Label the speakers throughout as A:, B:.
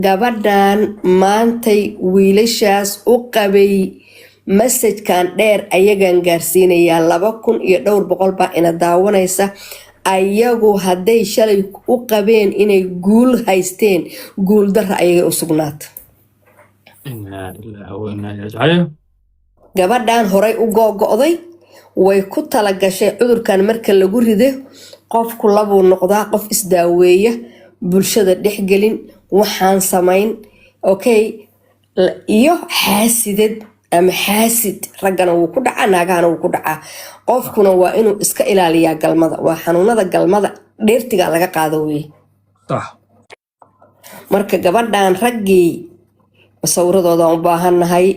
A: gabadhan maantay wiilashaas u qabay message-kan dheer ayagan gaarsiinayaa 2,200 baa ina daawanaysa ayagu hadday shalay u qabeen inay guul haysteen guul darra ayagay u sugnaata gabadhan horay u go'go'day way ku tala gashay cudurkan marka lagu rido qofku labuu noqdaa qof isdaaweeya bulshada dhexgelin waxaan samayn okay iyo xaasidad ama xaasid raggana wuu ku dhacaa naagahana wuu ku dhacaa qofkuna waa inuu iska ilaaliyaa galmada waa xanuunada galmada dheertiga laga qaado weeye marka gabadhan raggii sawradooda u baahannahay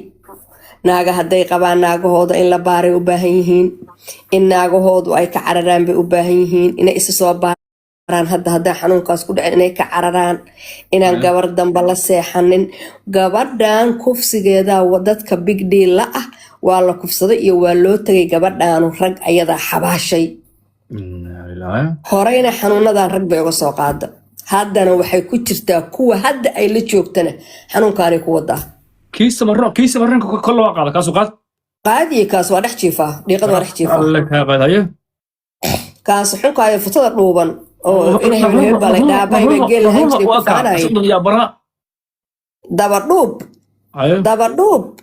A: naaga hadday qabaan naagahooda in la baaray u baahan yihiin in naagahoodu ay ka cararaan bay u baahan yihiin inay isa soo baaraan hadda xanuunkaas ku dhacin inay ka cararaan inaan gabar damba la seexanin gabadhan kufsigeeda dadka big deal la ah waa la kufsaday iyo waa loo tagay gabadhaanu rag ayadaa xabaashay horeyna xanuunadan rag bay uga soo qaada haddana waxay ku jirtaa kuwa hadda ay la joogtana xanuunkaanay ku wadaa
B: كيس مرن كل واقع على كاس وقات
A: قادي كاس واضح جيفا دقيقة واضح جيفا
B: لك هذا هي
A: كاس حنك هاي فترة روبان أو إنه هبل ده باي بيجيل هنجري كفانا
B: يا برا
A: دبر دوب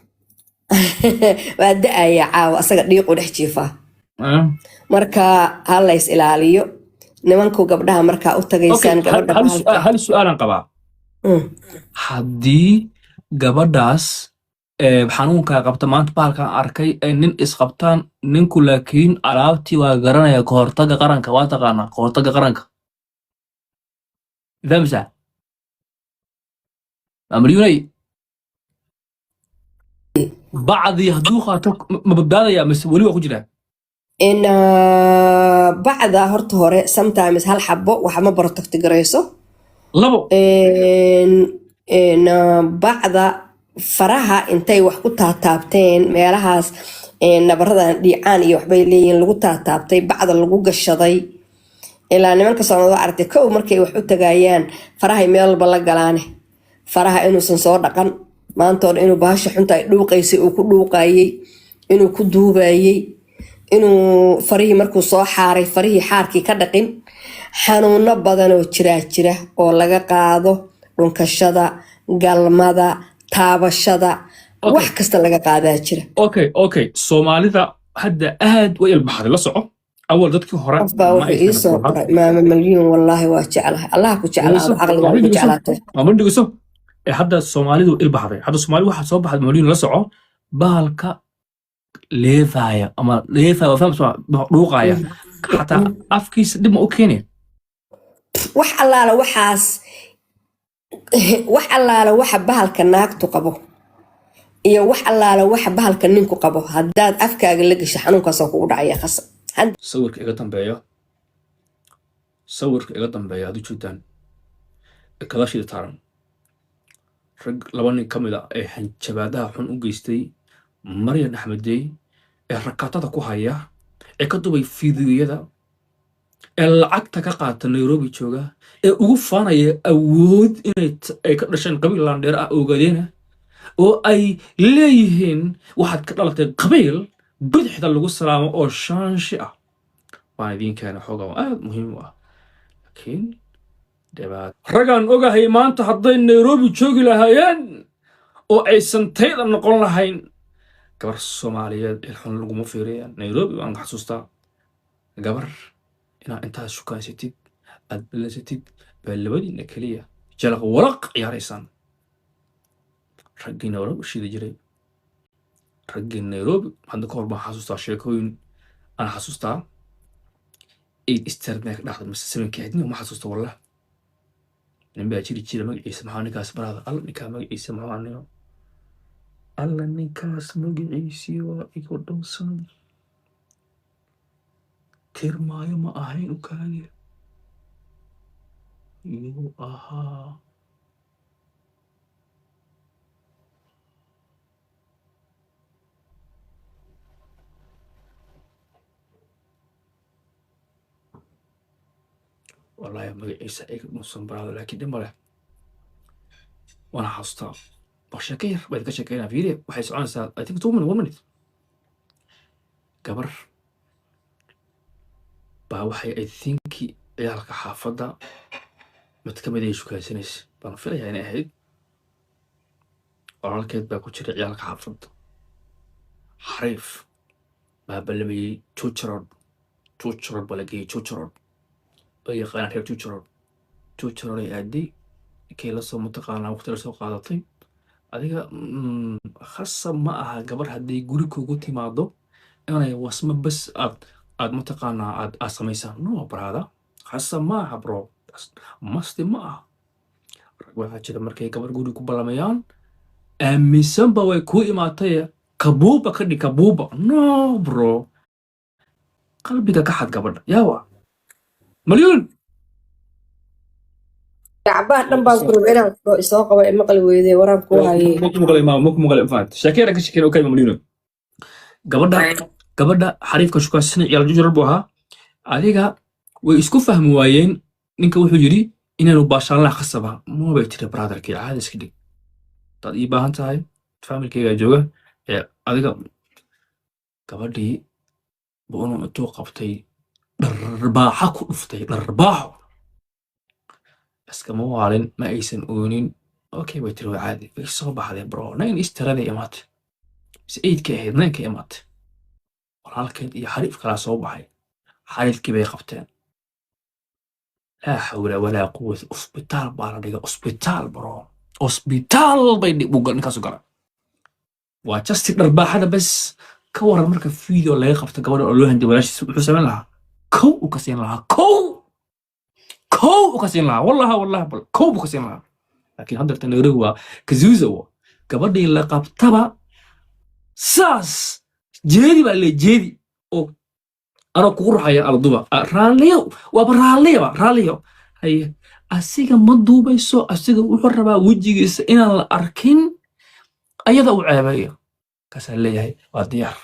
A: بعد أي عاو أسقط دقيقة واضح جيفا مركا هلا يسأل عليه نمانكو قبلها مركا أوتجيسان قبلها
B: هل سؤال انقبع حدي gabadhaas xanuunka qabta maanta baalkan arkay ay nin isqabtaan ninku laakiin alaabtii waa garanaya kahortaga qaranka waa taqaanaa kahortaga qaranka famsa amriyunay bacdii hadduu qaato ma badbaadaya mise weli waa ku jiraa
A: in bacda horta hore sometimes hal xabo waxa ma protect garayso
B: labo
A: bacda faraha intay wax ku taataabteen meelahaas nabaradan dhiicaan iyo waxbay leeyihiin lagu taataabtay bacda lagu gashaday ilaa nimanka Soomaalidu aragtay kow markay wax u tagayaan farahay meel walba la galaane faraha inuusan soo dhaqan maantood inuu baasha xunta ay dhuuqaysay uu ku dhuuqayay inuu ku duubayay inuu farihii markuu soo xaaray farihii xaarkii ka dhaqin xanuuno badan oo jira oo laga qaado dhunkashada galmada taabashada wax kasta laga qaadaa jira
B: okay Soomaalida hadda aad way ilbaxday la soco awal dadkii hore
A: ma milyan wallahi waa jecelahay Allah ku jecelaado aqliga ku jecelaado
B: ma mandhigiso hadda Soomaalidu ilbaxday hadda Soomaali waxa soo baxay milyan la soco baalka leefaya ama leefaya fahamsan dhuuqaya hatta afkiisa dib ma u keenay
A: wax allaala waxa bahalka naagtu qabo iyo wax allaala waxa bahalka ninku qabo haddaad afkaaga la gasho xanuunkaas oo kugu dhacaya khasab
B: sawirka iga dambeeya aad u jeedaan kala shida taaran rag laba nin ka mid ah ee hanjabaadaha xun u geystay Maryan Axmedey ee rakatada ku haya ee ka dubay fiidiyada ee lacagta ka qaata Nairobi jooga ee ugu faanaya awood inay ka dhashaan qabiil laandheer ah ogadeena oo ay leeyihiin waxaad ka dhalatay qabiil bidixda lagu salaamo oo shaanshi ah waan idin keenay xogaa aad muhiim u ah laakiin dhabaad ragaan ogahay maanta hadday Nairobi joogi lahaayeen oo aysan tayda noqon lahayn gabar Soomaaliyeed ee xun laguma fiiriyaan Nairobi waan xasuustaa gabar ina intaas shukaasatid aad bilasatid balabadiina kaliya jalaq waraq ciyaaraysan raggii Nairobi shida jiray raggii Nairobi hadda ka hor baan xasuustaa sheekooyin aan xasuustaa eed istarneek dhacday mise sabankeedni ma xasuusta wallah nin baa jira magaciisa maxaa ninkaas baraada alla ninkaa magaciisa maxaa niyo alla ninkaas magaciisii waa igu dhowsan tirmaayo ma ahayn u kaaliya yuu ahaa والله ما عيسى إيك نصن براد لكن دم له وانا حاستا بشكير بعد كشكينا فيديو وحيس عن ساعة I think 2 minutes قبر وحي I think عيالك حافظة متكمل شو كاسينيس بنفيل يعني أهيد ورالكيد باكو تشري عيالك حافظ حريف ما بلمي توتشرد بلقي توتشرد أي قناة هي توتشرد يأدي كي لسه متقانا وقت لسه قادتي adiga khasab ma aha gabar haddii guri kugu timaado inay wasmo bas aad mataqaanaa aad samaysaan no brother khasab ma aha bro masti ma aha waxaa jira markay gabar guri ku balamayaan aaminsanba way ku imaatay kabuuba ka dhig kabuuba no bro qalbiga ka xad gabadha yaawa malyuun
A: عباد دم بان كروب إنا إسواق ومقل ويدي ورام كوهاي
B: مقل فات شاكيرا كشكيرا وكلمة مليون gabadha xariifka shukaasina ciyaal jujur buu ahaa adiga way isku fahmi waayeen ninka wuxuu yiri inaanu baashaanlaha khasaba ma bay tiri brotherkii caadi iska dhig dad ii baahan tahay familkayga jooga adiga gabadhii buu intuu qabtay dharbaaxa ku dhuftay dharbaaxo iskama waalin ma aysan oonin okay bay tiri caadi way soo baxday bro nayn istiraday imaatay is eedka ahayd naynka imaatay walaalkeed iyo xariif kala soo baxay xariifkii bay qabteen laa xawla walaa quwwata isbitaal baa la dhigay isbitaal bro isbitaal bay ninkaas u galan waa just dharbaaxada bas ka waran marka video laga qabto gabadha oo loo hanjay walaashiis wuxuu samayn lahaa kow u ka siin lahaa kow u ka siin lahaa wallahi bal kow u ka siin lahaa laakiin hadda tan nagarigu waa kazuuza gabadhii la qabtaba saas jeedi baa le jeedi oo ana kugu raxaya arduba raaliyo waa raaliyo hay asiga ma duubayso asiga wuxuu rabaa wajigiisa inaan la arkin ayada u ceebayo kaas leeyahay waa diyaar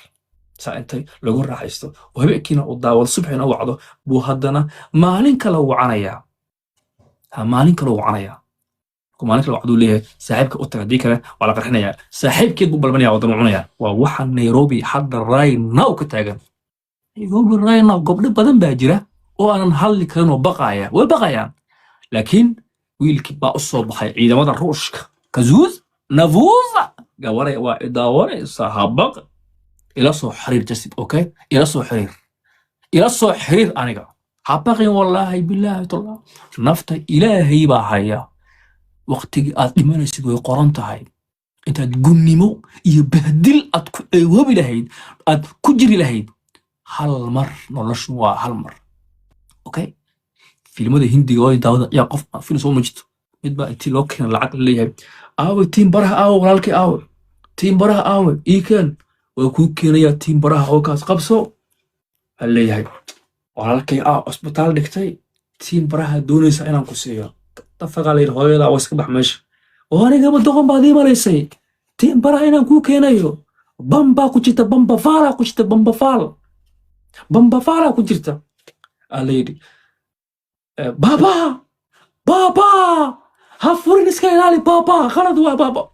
B: saa intay lagu raaxaysto oo habeenkiina u daawado subaxina u wacdo buu haddana maalin kale wacanaya maalin kale wacdu leeyahay saaxiibka u taga dii kale waa la qarxinaya saaxiibkeed buu balbanaya waddan cunaya waa waxa Nairobi hadda right now ka taagan Nairobi right now gobdho badan baa jira oo aanan hadli karin oo way baqayaan laakiin wiilkii baa u soo baxay ciidamada Ruushka kazuuz navuza gawaray waa idaawaray sahabaq ila soo xiriir jasib okay ila soo xiriir aniga habaqin wallahi billahi tallah nafta ilaahay baa haya waqtigii aad dhimanaysid way qoran tahay intaad gunnimo iyo bahdil aad ku eewobi lahayd aad ku jiri lahayd hal mar noloshu waa hal mar okay filimada hindiga oo daawada yaa qof filim soo majito mid baa intii loo keenay lacag leeyahay aawe tiim baraha aawe walaalkii aawe tiim baraha aawe iikan waa kuu keenaya tiim baraha oo kaas qabso waxaa leeyahay walaalkii aawe isbitaal dhigtay tiim baraha doonaysa inaan ku siiyo تفقع لي الهوية واسك بحمش وانا قبل دقم بعدين ماليسي تيم برا انا كو كينايو بامبا كوجيتا بامبا فالا كوجيتا عليدي بابا هفوري نسكاي لالي بابا خلد وا بابا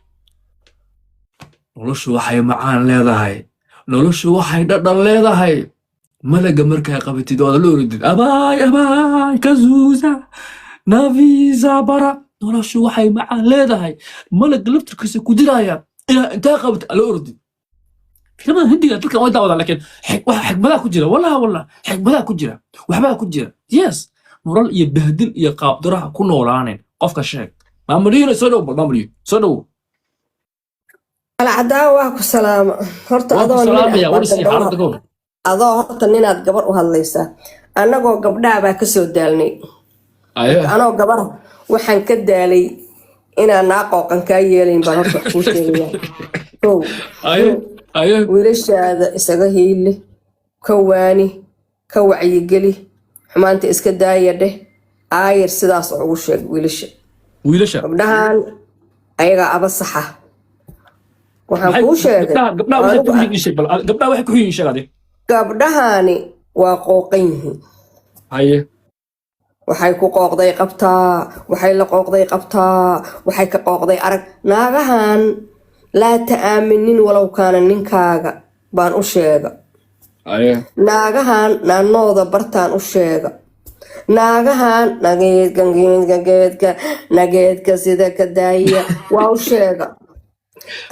B: noloshu waxay macaan leedahay noloshu waxay dhadhan leedahay malaga markaa qabatid oo la orodid abaay kazuuza nafiisa bara noloshu waxay macaan leedahay malaga laftirkiisa ku diraya ilaa intaa qabat la orodid filimada hindiga dadka way daawada laakiin waxa xigmada ku jira wallahi xigmada ku jira waxba ku jira yes nolol iyo bahdil iyo qaab daraha ku noolaaneen qofka sheeg maamuliyada soo dhow
A: العداوة كسلامة هرت أضو هرت نينات قبر وهالليسا أنا جو قبلها باكسو دالني أنا قبر وحن كدالي إنا ناقو كان كايلين بهرت وشيء ويلش هذا إسقاهي اللي كواني كوعي قلي حمانتي إسكداية ده عاير سداس عوشك ويلش قبلها أيها أبا الصحة waxaan kuu sheegay
B: gabdhaha waxay ku yihiin sheegade
A: gabdhahani waa qooqan yihiin waxay ku qooqday qabtaa waxay la qooqday qabtaa waxay ka qooqday arag naagahan laa ta'aaminin walow kaana ninkaaga baan u sheega naagahan naanooda bartaan u sheega naagahan nageedka sida ka daaya waa u sheega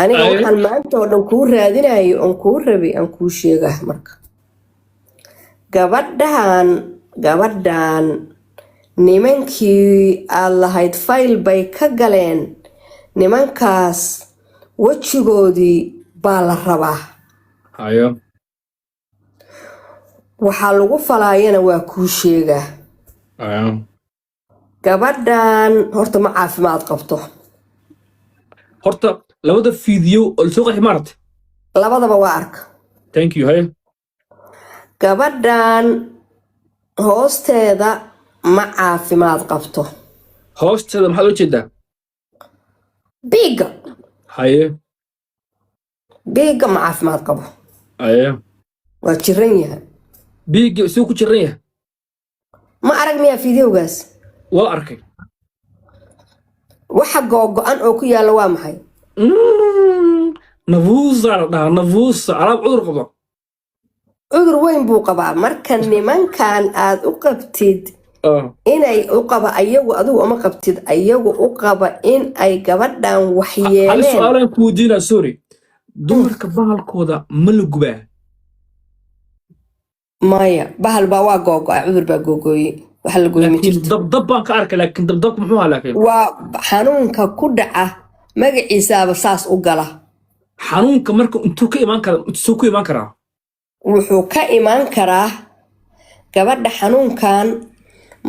A: aniga waxaan maanta oo dhan kuu raadinayo oon kuu rabi aan kuu sheegaa marka gabadhan nimankii aad lahayd fayl bay ka galeen nimankaas wejigoodii baa la rabaa waxaa lagu falaayana waa kuu sheegaa gabadhan horta ma caafimaad qabto
B: horta labada fiideo oo soo qaxay maartay
A: labadaba waa arka
B: thank you hay
A: gabadhan hoosteeda ma caafimaad qabto
B: hoosteeda maxaad u jeedaa
A: biiga
B: haye
A: biiga ma caafimaad qabo
B: haye
A: waa jiran yahay
B: biiga soo ku jiran yahay
A: ma arag miyaa fiideogaas
B: waa arkay
A: waxa googo-an oo ku yaalla waa maxay
B: nafuusa la dhahaa nafuusa alaab cudur qabo
A: cudur weyn buu qabaa marka nimankan aad u qabtid inay u qaba ayagu adigu uma qabtid ayagu u qaba in ay gabadhan waxyeeleen
B: hal su'aalaan ku weydiinaa sorry dumarka bahalkooda ma la gubaa
A: maya bahal baa waa googo-a cudur baa googooye waxa la gooye ma jirto
B: dabdab baan ka arkay laakiin dabdabka muxuu ahaa laakiin
A: waa xanuunka ku dhaca magaciisaaba saas u gala
B: xanuunka marka intuu ka imaan karaa
A: wuxuu ka imaan karaa gabadha xanuunkan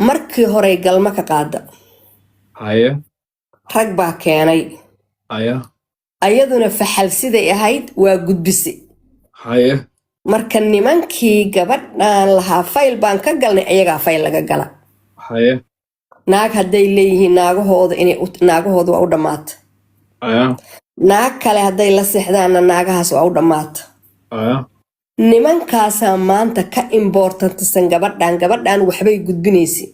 A: markii horey galma ka qaada
B: haye
A: rag baa keenay ayaduna faxal siday ahayd waa gudbise
B: haye
A: marka nimankii gabadhan lahaa fayl baan ka galnay ayagaa fayl laga gala
B: haye
A: naag hadday leeyihiin naagahooda waa u dhammaata naag kale hadday la seexdaanna naagahaas waa u dhammaata nimankaasaa maanta ka imbortantisan gabadhan waxbay gudbinaysay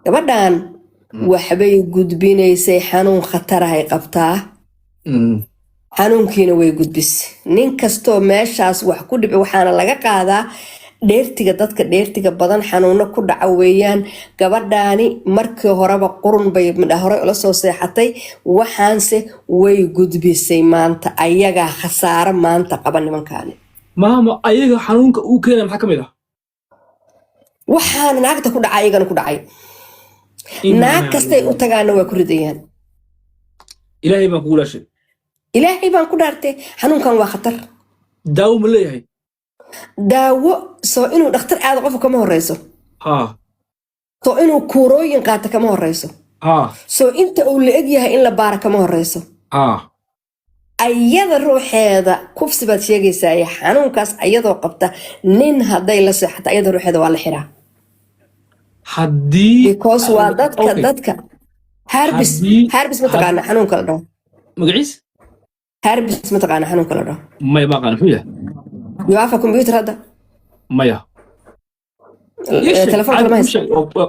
A: gabadhan waxbay gudbinaysay xanuun khatarahay qabtaa xanuunkiina way gudbisay nin kastoo meeshaas wax ku dhici waxaana laga qaadaa dheertiga dadka dheertiga badan xanuuno ku dhaca weeyaan gabadhaani markii horeba qurun bay hore ula soo seexatay waxaanse way gudbisay maanta ayagaa khasaaro maanta qaba nimankaani
B: maama ayaga xanuunka uu keenay maxaa ka mid ah
A: waxaana naagta ku dhacay ayagana ku dhacay naag kastay u tagaana waa ku ridayaan
B: ilaahay baan kugu laashay
A: ilaahay baan ku dhaartay xanuunkan waa khatar
B: daawo ma leeyahay
A: daawo soo inuu dhakhtar aado qofka kama horeyso soo inuu kuurooyin qaata kama horeyso soo inta uu la eg yahay in la baara kama horeyso ayada ruuxeeda kufsi baad sheegaysaa xanuunkaas ayadoo qabta nin hadday la seexata ayada ruuxeeda waa la xiraa because waa dadka harbis mataqaana xanuunka la dhaho
B: magaciis
A: harbis mataqaana xanuunka la dhaho
B: maya ma aqaan muxuu yahay
A: yuafa computer hadda
B: maya
A: telefoonka lama haysta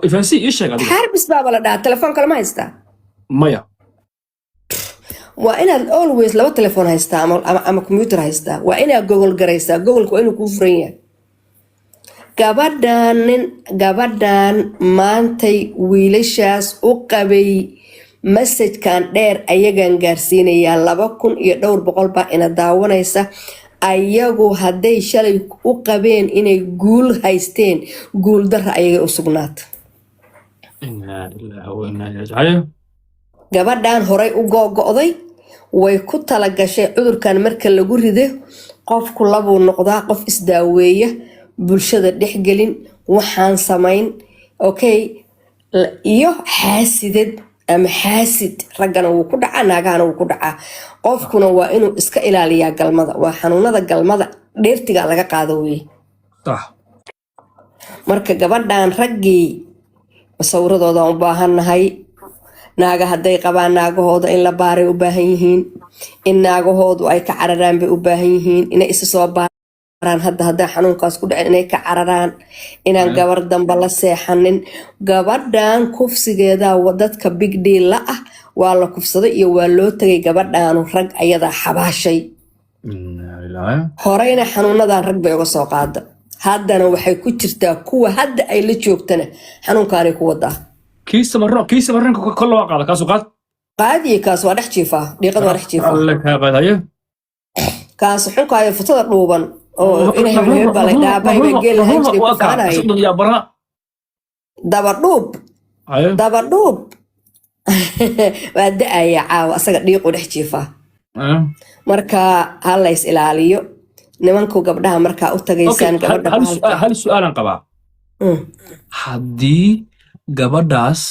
B: ifansi ii sheeg adiga
A: harbis baaba la dhahaa telefoonka lama haystaa
B: maya
A: waa inaad always laba telefoon haystaa ama computer haystaa waa inaad gogol garaysaa gogolka waa inuu kuu furan yahay gabadhan maantay wiilashaas u qabay masajkan dheer ayagaan gaarsiinayaa 2,000 iyo dhowr boqol baa ina daawanaysa ayagu hadday shalay u qabeen inay guul haysteen guul darra ayagay u sugnaata gabadhan horay u googo'day way ku tala gashay cudurkan marka lagu rido qofku labuu noqdaa qof isdaaweeya bulshada dhexgelin waxaan samayn okay iyo xaasidad ama xaasid raggana wuu ku dhacaa naagahana wuu ku dhacaa qofkuna waa inuu iska ilaaliyaa galmada waa xanuunada galmada dheertiga laga qaado weye marka gabadhan raggii sawradooda u baahannahay naaga hadday qabaan naagahooda in la baaray u baahan yihiin in naagahoodu ay ka cararaan bay u baahan yihiin inay isa soo hadda xanuunkaas ku dhacay inay ka cararaan inaan gabar damba la seexanin gabadhan kufsigeeda dadka big deal la ah waa la kufsaday iyo waa loo tagay gabadhan rag ayada xabaashay horeyna xanuunadan rag bay uga soo qaada haddana waxay ku jirtaa kuwa hadda ay la joogtana xanuunkaanay ku wadaa
B: kiisa marranka kol waa qaada kaasu
A: qaadiye kaas waa dhex jiifaa dhiiqada waa dhex jiifaa kaas xunkaayo futada dhuuban oo inay hebel balay dhaabay bay geel lahayn jiray ku faanay daba dhuub waa da'aya caawa asaga dhiiqu dhex jiifaa marka ha la is ilaaliyo nimanku gabdhaha markaa u tagaysaan gabadha
B: hal su'aalan qabaa haddii gabadhaas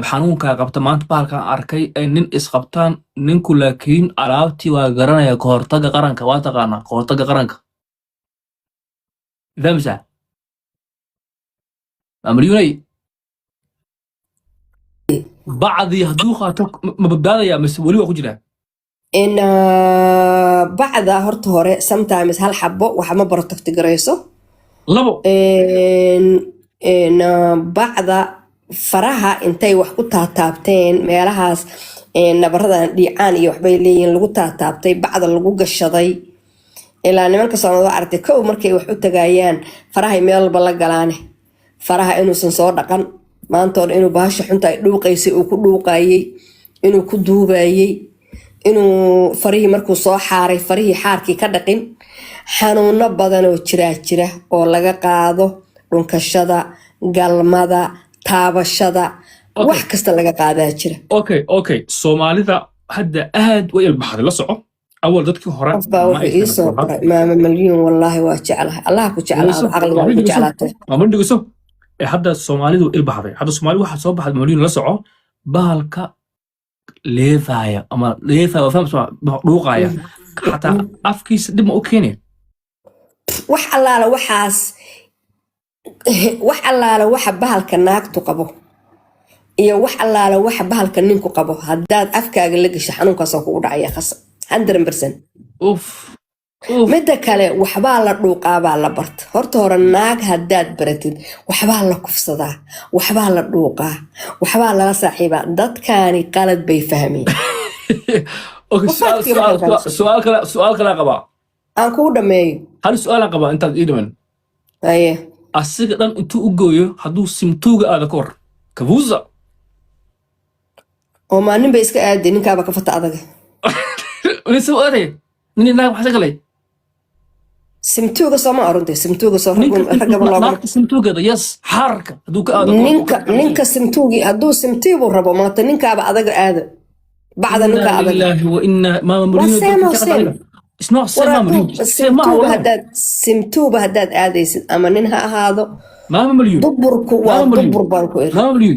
B: xanuunkaa qabta maanta bahalkan arkay ay nin isqabtaan ninku laakiin alaabtii waa garanaya kahortaga qaranka waa taqaanaa kahortaga qaranka famsa amaryunay bacdii hadduu qaato ma badbaadaya mise weli waa ku jiraa
A: in bacda horta hore sometimes hal xabo waxa ma protect garayso
B: labo
A: bacda faraha intay wax ku taataabteen meelahaas nabaradan dhiicaan iyo waxbay leeyihiin lagu taataabtay bacda lagu gashaday ilaa nimanka Soomaalidu aragtay kow markay wax u tagayaan farahay meel walba la galaane faraha inuusan soo dhaqan maanta inuu baasha xunta ay dhuuqaysay uu ku dhuuqayay inuu ku duubayay inuu farihii markuu soo xaaray farihii xaarkii ka dhaqin xanuuno badan oo jira oo laga qaado dhunkashada galmada taabashada wax kasta laga qaadaa jira
B: okay Soomaalida hadda aad way ilbaxday la soco awal dadkii hore
A: maama malyan wallahi waa jeclahay allah ku jeclaado aqliga ku jeclaato
B: ma dhigiso hadda Soomaalidu ilbaxday hadda Soomaali waxa soo baxay malyan la soco bahalka leefaya ama leefaya famsa dhuuqaya hatta afkiisa dib ma u keenay
A: wax allaala waxa bahalka naagtu qabo iyo wax allaala waxa bahalka ninku qabo haddaad afkaaga la gasho xanuunkaas oo kugu dhacaya khasa 100% midda kale waxbaa la dhuuqaabaa la barta horta hore naag haddaad baratid waxbaa la kufsadaa waxbaa la dhuuqaa waxbaa lala saaxiibaa dadkaani qalad bay fahmeen
B: su'aal kale qabaa
A: aan kugu dhameeyo
B: hal su'aalan qabaa intaad ii dhiman asiga dhan intuu u gooyo hadduu simtuuga aada ka hor kabuusa
A: oo maalin bay iska aaday ninkaaba ka fata adaga
B: ولسه وقتي من الناس حاجة لي
A: simtuuga sooma orantay simtuuga soo
B: simtuuga yes xarka haduu ka aado
A: ninka simtuugi haduu simtiibu rabo maanta ninkaaba adaga aado bacda ninka adaga
B: ilaahi wa inna ma mamluun isnoo
A: simtuuba haddaad aadaysid ama nin ha ahaado duburku waa dubur baan ku iri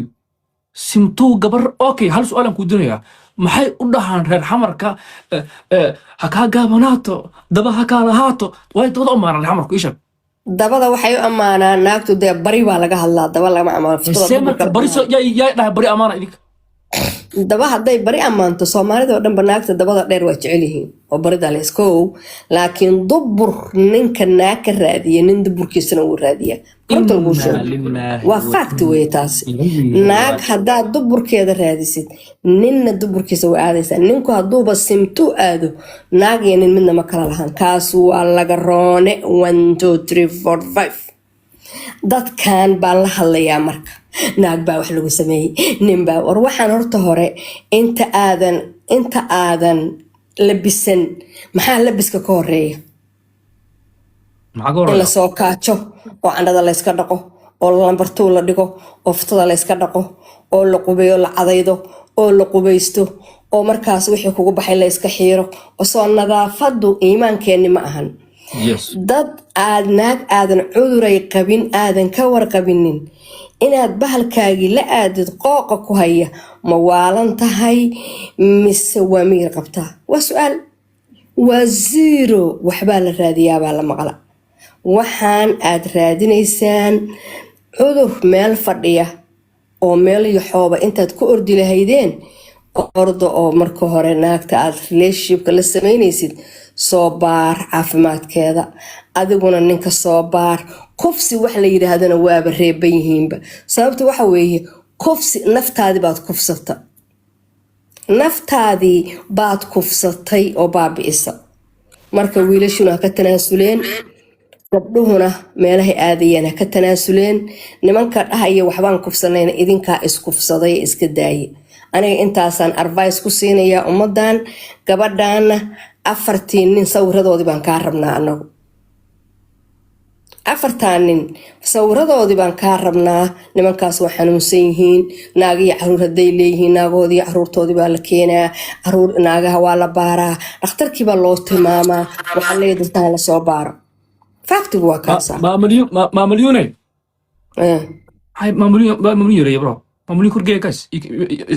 B: simtuu gabar okay hal su'aalan ku dinayaa maxay u dhahaan reer xamarka ha kaa gaabanaato daba ha kaa lahaato way dad u amaanaan xamarku isha
A: dabada waxay u amaanaan naagtu dee bari baa laga hadlaa daba lama amaano
B: bari soo yaa dhahay bari amaana idinka
A: daba hadday bari ammaanto Soomaalida oo dhan banaagta dabada dheer waa jecel yihiin oo barida la iskow laakiin dubur ninka naag ka raadiya nin duburkiisana uu raadiya runta lagu sheego waa fact way taas naag haddaa duburkeeda raadisid ninna duburkiisa waa aadaysaa ninku hadduuba simtu aado naag iyo nin midna ma kala lahaan kaas waa laga roone 1 2 3 4 5 dadkan baa la hadlayaa marka naag baa wax lagu sameeyay nin baa war waxaan horta hore inta aadan labisan maxaa labiska ka horeeya in la soo kaajo oo candhada la iska dhaqo oo lambartuu la dhigo oo futada la iska dhaqo oo la qubeeyo la cadaydo oo la qubaysto oo markaas wixii kugu baxay la iska xiiro oo soo nadaafadu iimaankeenni ma ahan dad aad naag aadan cuduray qabin aadan ka warqabinin inaad bahalkaagii la aadid qooqa ku haya ma waalan tahay mise waa miyir qabtaa waa su'aal waa zero waxbaa la raadiyaabaa la maqla waxaan aad raadinaysaan cudur meel fadhiya oo meel yaxooba intaad ku ordi lahaydeen ordo oo marka hore naagta aad relationshipka la samaynaysid soo baar caafimaadkeeda adiguna ninka soo baar kufsi wax la yidhaahdana waaba reeban yihiinba sababta waxa weeye kufsi naftaadii baad kufsatay oo baabi'isa marka wiilashuna ha ka tanaasuleen gabdhuhuna meelahay aadayeen ha ka tanaasuleen nimanka dhahaya waxbaan kufsanayna idinkaa iskufsaday iska daaye aniga intaasaan advice ku siinayaa ummadan gabadhaana 4 nin sawiradoodii baan kaa rabnaa anagu 4 nin sawiradoodii baan kaa rabnaa nimankaas waa xanuunsan yihiin naagiyo caruur hadday leeyihiin naagahoodii caruurtoodii baa la keenaa naagaha waa la baaraa dhakhtarkii baa loo tilmaamaa waxaa leeyahay dadkaan la soo baaro faktigu waa kaasa
B: maamalyune hay maamalyune bro maamalyune kurgee guys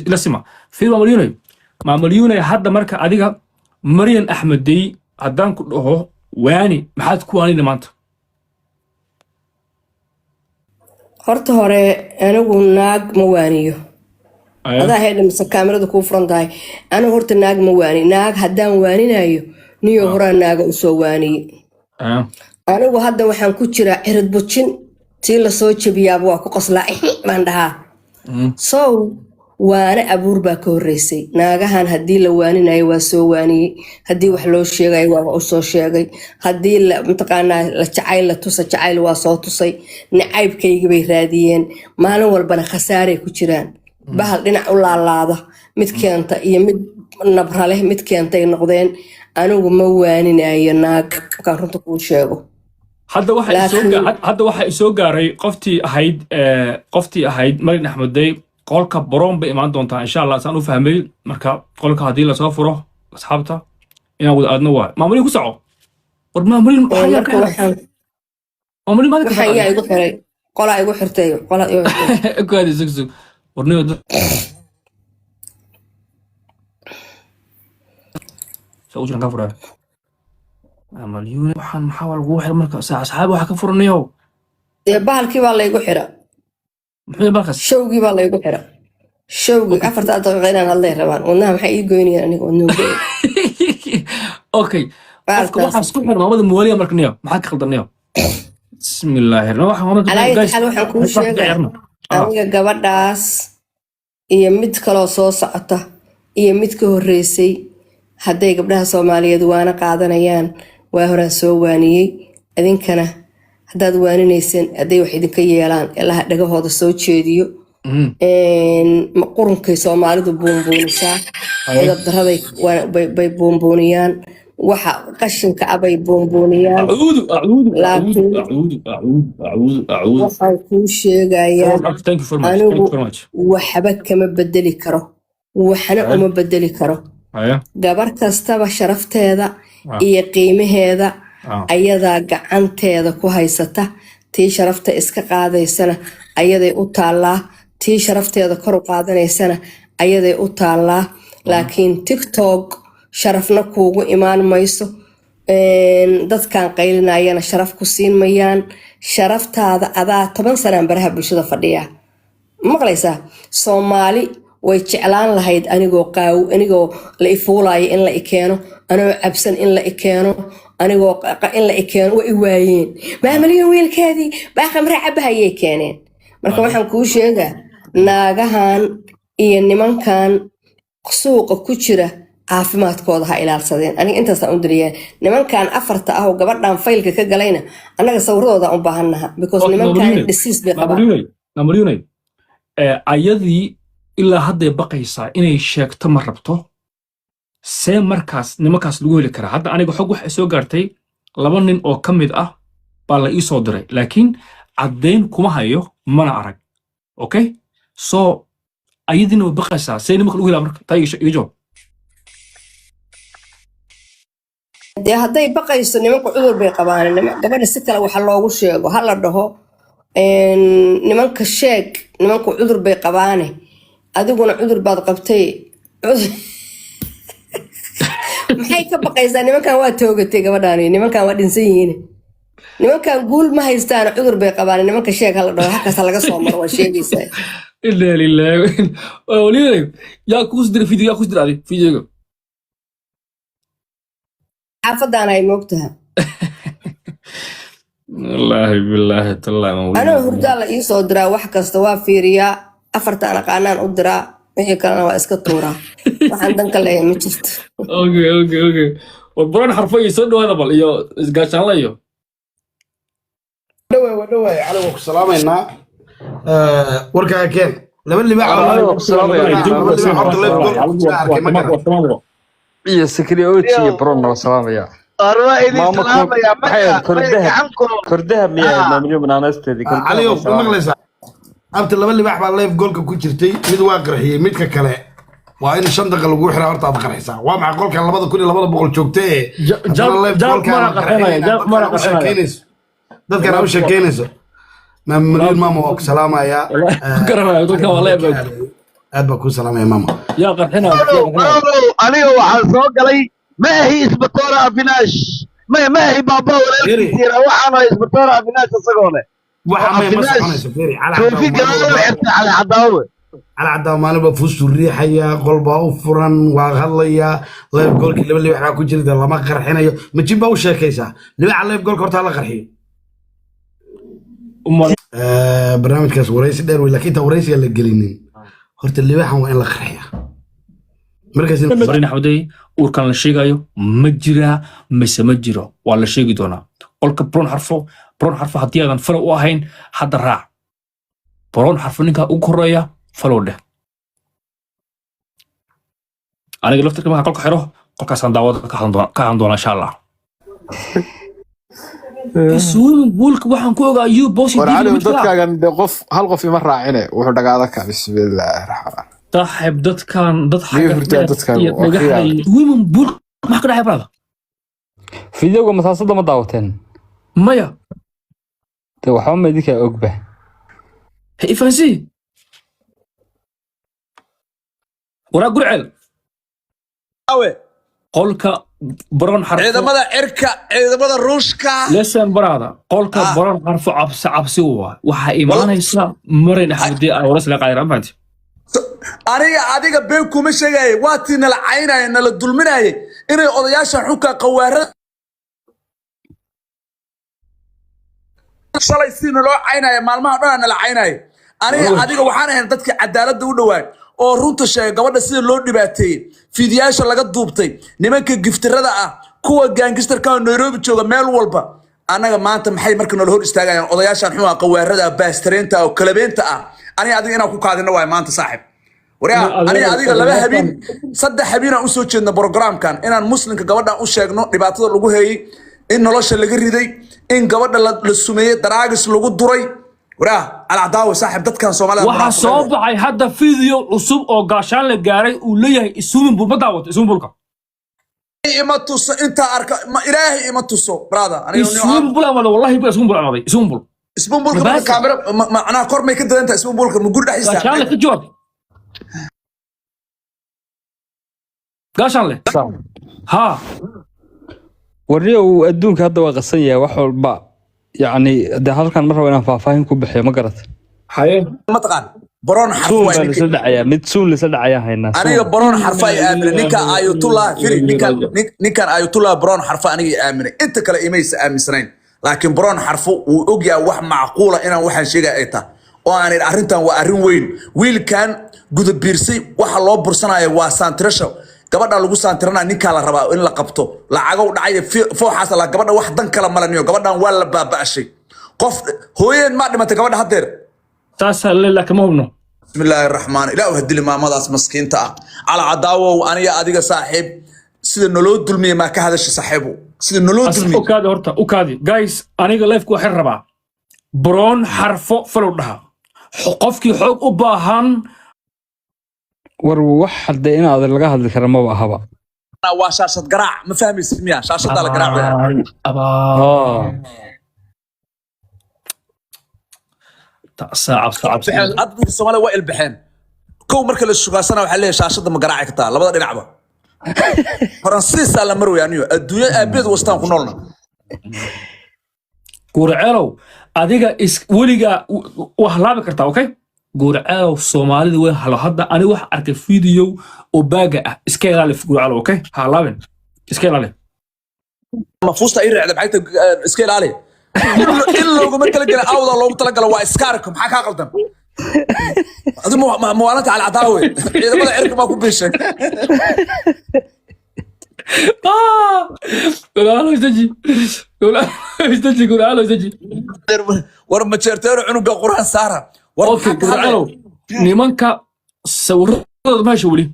B: ila sima fiir maamalyune hadda marka adiga Maryan Axmedey haddaan ku dhaho waani maxaad ku waanina maanta
A: horta hore anigu naag ma waaniyo adaa heedha mise kaamirada kuu furan tahay anigu horta naag ma waani naag haddaan waaninayo niyo horaa naaga usoo waaniye anigu hadda waxaan ku jiraa cirid bujin tii lasoo jabiyaaba waa ku qoslaa baan dhahaa so waana abuur baa ka horreysay naagahan haddii la waaninayo waa soo waaniyey haddii wax loo sheegayo waa u soo sheegay haddii mataqaanaa la jacayl la tusa jacayl waa soo tusay nacaybkaygii bay raadiyeen maalin walbana khasaaray ku jiraan bahal dhinac u laalaada mid keenta iyo mid nabraleh mid keentay noqdeen anigu ma waaninayo naag markaan runta kuu sheego
B: hadda waxa isoo gaaray qoftii ahayd Maryan Axmedey qolka baroon bay imaan doontaa insha Allah saan u fahmay marka qolka hadii la soo furo asxaabta inaan wada aadno waa maamulin ku soco war maamulin
A: waxaa yaa igu xiray qolaa igu xirtay
B: kaadi sug warniyo soo jiran ka furaa maamulin waxaan maxaa lagu xir marka asxaab waxa ka furanayo
A: bahalkii baa la igu xira showgii baa laygu xira showgii 4 daqiiqo inaan hadlay rabaan wadnaha maxay ii goynayaan aniga wadnuhu
B: okay waxaa isku xir maamada muwaliya markaniyo maxaa ka khaldanayo bismillaahi
A: waxaan kuu sheegaa aniga gabadhaas iyo mid kaloo soo socota iyo mid ka horreysay hadday gabdhaha Soomaaliyeed waana qaadanayaan waa horaan soo waaniyey idinkana haddaad waaninayseen hadday wax idinka yeelaan ilaha dhagahooda soo jeediyo qurunkay Soomaalidu buunbuunisaa edab daraday bay buunbuuniyaan waxa qashinka abay buunbuuniyaan waxaan kuu sheegayaa anigu waxba kama bedeli karo waxna uma bedeli karo gabar kastaba sharafteeda iyo qiimaheeda ayadaa gacanteeda ku haysata tii sharafta iska qaadaysana ayaday u taallaa tii sharafteeda kor u qaadanaysana ayaday u taallaa laakiin TikTok sharafna kuugu imaan mayso dadkan qaylinayana sharaf ku siin mayaan sharaftaada adaa 10 sanaan baraha bulshada fadhiya maqlaysaa Soomaali way jeclaan lahayd anigoo la ifuulayo in la ikeeno anoo cabsan in la ikeeno anigoo in la ikeeno way waayeen maamulin wiilkeedii baa khamra cabahayay keeneen marka waxaan kuu sheegaa naagahan iyo nimankan suuqa ku jira caafimaadkooda ha ilaalsadeen aniga intaasaan u diriyaa nimankan 4 ah oo gabadhan faylka ka galayna anaga sawradooda u baahanaha because nimankan disease bay qabaan
B: ayadii ilaa hadday baqaysaa inay sheegto ma rabto see markaas nimankaas lagu heli karaa hadda aniga xog waxa soo gaartay 2 nin oo ka mid ah baa la ii soo diray laakiin caddayn kuma hayo mana arag okay so ayadina way baqaysaa see nimanka lagu helaa marka taa iga jawaab
A: dee hadday baqayso nimanku cudur bay qabaan gabadha si kale waxa loogu sheego ha la dhaho nimanka sheeg nimanku cudur bay qabaane adiguna cudur baad qabtay maxay ka baqaysaa nimankan waa toogatay gabadhaani nimankan waa dhinsan yihiin nimankan guul ma haystaan cudur bay qabaan nimanka sheeg hala dhaho halkaas laga soo maro waa sheegaysaa
B: إلا لله وليه يا كوسدر فيديو يا كوسدر هذه فيديو
A: xaafadaan ay moogtaha
B: والله بالله تالله
A: anoo
B: مولي
A: hurdaa la ii soo diraa wax kasta waa fiiriyaa afartaan aqaanaan u diraa wixii kalena waa iska tuuraa waxaan dan ka leeyahay ma jirto
B: اوكي والبران حرفيا يسدوا هذا بل يو قاشان لا يو
C: ودوي على وقت سلامينا وركا كين لما اللي
D: iyo security iyo Bruno salaamaya kordaha miyaa maamulyo banaanasteedii
C: علي مقلسا abta laba libax baa live goolka ku jirtay mid waa qarxiyay midka kale waa in shan daqiiqo lagu xiraa horta aad qarxaysaa waa maxay qolka 2200 joogtay dadka aan u sheekeynayso maamulyo maama oo salaamaya
B: dadka waa leeb
C: aad baa ku salaamaya maama
B: يا قرحنا
E: aniga waxaan soo galay ma ahi isbatoora afinash ma ahi baaba walaalkiisa waxaan ahay isbatoora afinash asagoo leh
C: waxa ma soconayso fiiri
E: koofi galaalo xirta ala cadaawe
C: على عدا مالبا فوستو ريحيا قلبا وفرن وهدليا لايف جولكي لبا لي waxaa ku jirta lama qarxinayo ma jibba u sheekaysa libaxa live goolka horta la qarxiyo barnaamijkaas waraysi dheer way laakiin ta waraysiga la gelinin horta libaxan waa in la qarxiya markaas
B: برين حودي وركان la sheegayo ma jira mise ma jiro waa la sheegi doonaa qolka bron xarfo hadii aadan falo u ahayn hadda raac bron xarfo ninka ugu koreeya falo dheh aniga laftirka markaan qolka xiro qolkaasaan daawada ka hadlan doonaa insha allah swimming poolka waxaan ku ogaa you boss
D: warcali dadkaagan qof hal qof ima raacine wuxuu dhagaada ka bismillaah rahmaan
B: صاحب dadkan dad
D: dadkan
B: swimming pool ma ka dhaxay brada
D: fiidiyowga masaasada ma daawateen
B: maya
D: de waxa ma idinka ogba
B: ifansi wara gurcel
E: awe
B: qolka baron xarfo
E: ciidamada ruushka
B: lesson brada qolka baron xarfo cabsi waxa imaanaysa marin xadii ay wala sala qaadaan faanti
E: adiga been kuma sheegay waatii nala caynay nala dulminay inay odayaasha xulka qawaarada shalay si naloo caynay maalmaha dhan nala caynay adiga waxaan ahayn dadka cadaaladda u dhawaan oo runta sheegay gabadha sida loo dhibaateeyay fiidiyaasha laga duubtay nimanka giftirada ah kuwa gaangistarka Nairobi jooga meel walba anaga maanta maxay marka nala hor istaagayaan odayaashan xulka qawaarada baastareenta oo kalabeenta ah adiga inaan ku kaadino way maanta saaxib adiga laba habeen saddex habeen aan u soo jeedna programkan inaan muslimka gabadha u sheegno dhibaatada lagu heeyay in nolosha laga riday in gabadha la sumeeyay daraagis lagu duray ala daawo saaxib dadkan Soomaalida
B: waxa soo baxay hadda video cusub oo gaashaan la gaaray uu leeyahay isuun bulba daawad isuun bulka
E: ima tuso inta arka ilaahi ima tuso brother
B: isuun bulka wallahi isuun bulka isuun bulka
E: isbuun bulka kaamera macna kor may ka dadanta isbuun bulka ma guri dhaxista
B: gaashaan la ka joog gaashaan le ha
D: warriyo adduunka hadda waa qasan yahay wax walba yani de halkan mar rabo inaan faahfaahin ku bixiyo ma garat
B: haye
E: ma taqaan baron xarfa
D: waa la sadacaya mid suun la sadacaya hayna
E: aniga baron xarfa ay aamin ninka ayatullah firi ninkan ayatullah baron xarfa aniga aamin inta kale imaysa aaminsanayn laakiin baron xarfu uu ogyahay wax macquula inaan waxaan sheegay ay tahay oo aan arrintan waa arrin weyn wiilkan gudabiirsay waxa loo bursanayo waa santrasho gabadha lagu santirana ninka la rabaa in la qabto lacago dhacay fooxaas la gabadha wax dan kala malaniyo gabadhan waa la baabashay qof hooyeen ma dhimatay gabadha hadeer
B: taas leela kama hubno
E: bismillaahir rahmaan ilaahu hadil maamadaas maskiinta ala cadaawo aniga adiga saaxiib sida noloo dulmiye ma ka hadashay saaxiibo sida noloo dulmiye
B: u kaadi guys aniga life ku waxaan rabaa baron xarfo falow dhaha qofkii xoog u baahan
D: war wax hadda in aad laga hadli karo ma ahaba
E: waa shaashad garaac ma fahmaysid miya shaashada la garaac
B: صعب
E: adduunka Soomaaliya waa ilbaxeen kow marka la sugaasana waxa leeyahay shaashada ma garaaci kartaa labada dhinacba faransiisa la marway aniyo adduunyo aabeed wastaan ku noolna
B: gurceelow adiga weliga wax laabi kartaa okay gurceel Soomaalida way halo hadda ani wax arkay video oo baaga ah iska ilaali gurceel okay ha laaben iska ilaali
E: mafuusta ay raacday maxay iska ilaali in looguma tala galay awda loogu tala galay waa iskaarka maxaa ka qaldan adu muwaalanta ala cadaawe ciidamada cirka ma ku bishay
B: gurceel istaji
E: war ma jeerteero cunuga quraan saara war
B: okay gurceel nimanka sawirada meesha wali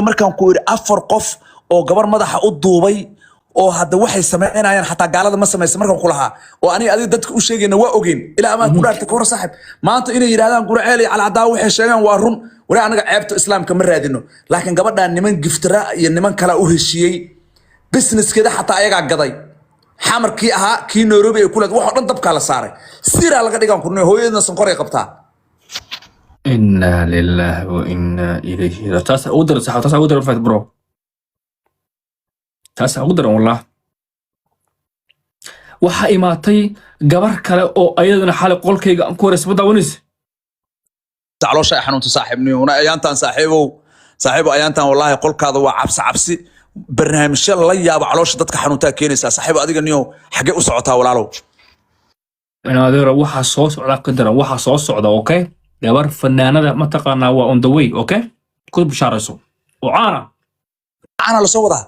E: markaan ku iri 4 qof oo gabar madaxa u duubay oo hadda waxay sameynayaan xataa gaalada ma sameeysan markaan ku lahaa oo ani adiga dadka u sheegayna waa ogeen ilaa ama ku dhaartay kor saaxib maanta inay yiraahdaan gurceel iyo calcadaa waxay sheegaan waa run wala anaga ceebto islaamka ma raadino laakiin gabadhan niman giftira iyo niman kala u heshiyay businesskeeda xataa ayaga gaday xamarkii ahaa kii Nairobi ay kuleed wax dhan dabka la saaray sira laga dhigan kurne hooyadna san qoray qabtaa
B: inna lillahi wa inna ilayhi taas u dar sax taas u dar fayd bro taas u dar wallah waxa imaatay gabar kale oo ayadana xal qolkayga aan ku wareysba daawanis
E: تعالوا شيء حنون تصاحبني وانا ايانتان صاحبه ايانتان والله قولك هذا عبسي برنامج الله يابا علوش ددك حنونتا كينيسا صاحبه اديga niyo xagee u socotaa walaalow
B: ana adeero waxa soo socda qadara waxa soo socda okay gabar fanaanada ma taqaanaa waa on the way okay ku bishaarayso oo
E: ana la soo wadaa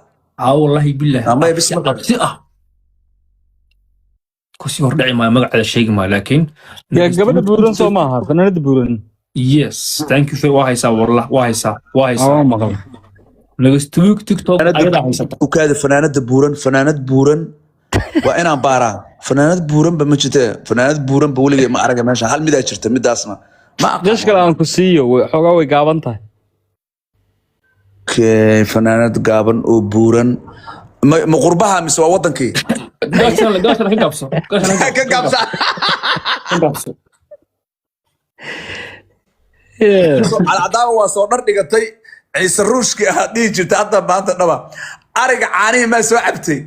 B: wallahi billahi
E: ama bismillah
B: kusi hor dhici ma magaceeda sheegi ma laakiin
D: gabadha buuran soo maaha fanaanada buuran
B: yes thank you for wahaysa wallah wahaysa
D: maqal
B: lagastuk tiktok ayada haysata
E: u kaada fanaanad buuran waa inaan baaraa fanaanad buuran ba ma jirtee fanaanad buuran ba weligeed ma araga meesha hal mid ay jirta midaasna ma
D: jeesh kale aan ku siiyo xogaa way gaaban tahay
E: fanaanad gaaban oo buuran ma qurbaha mise waa wadankii
B: gaashan ka gaabso
E: alcadaawa waa soo dhar dhigatay ciise ruushki ah dhihi jirta hadda maanta dhaba ariga caanihi maa soo cabtay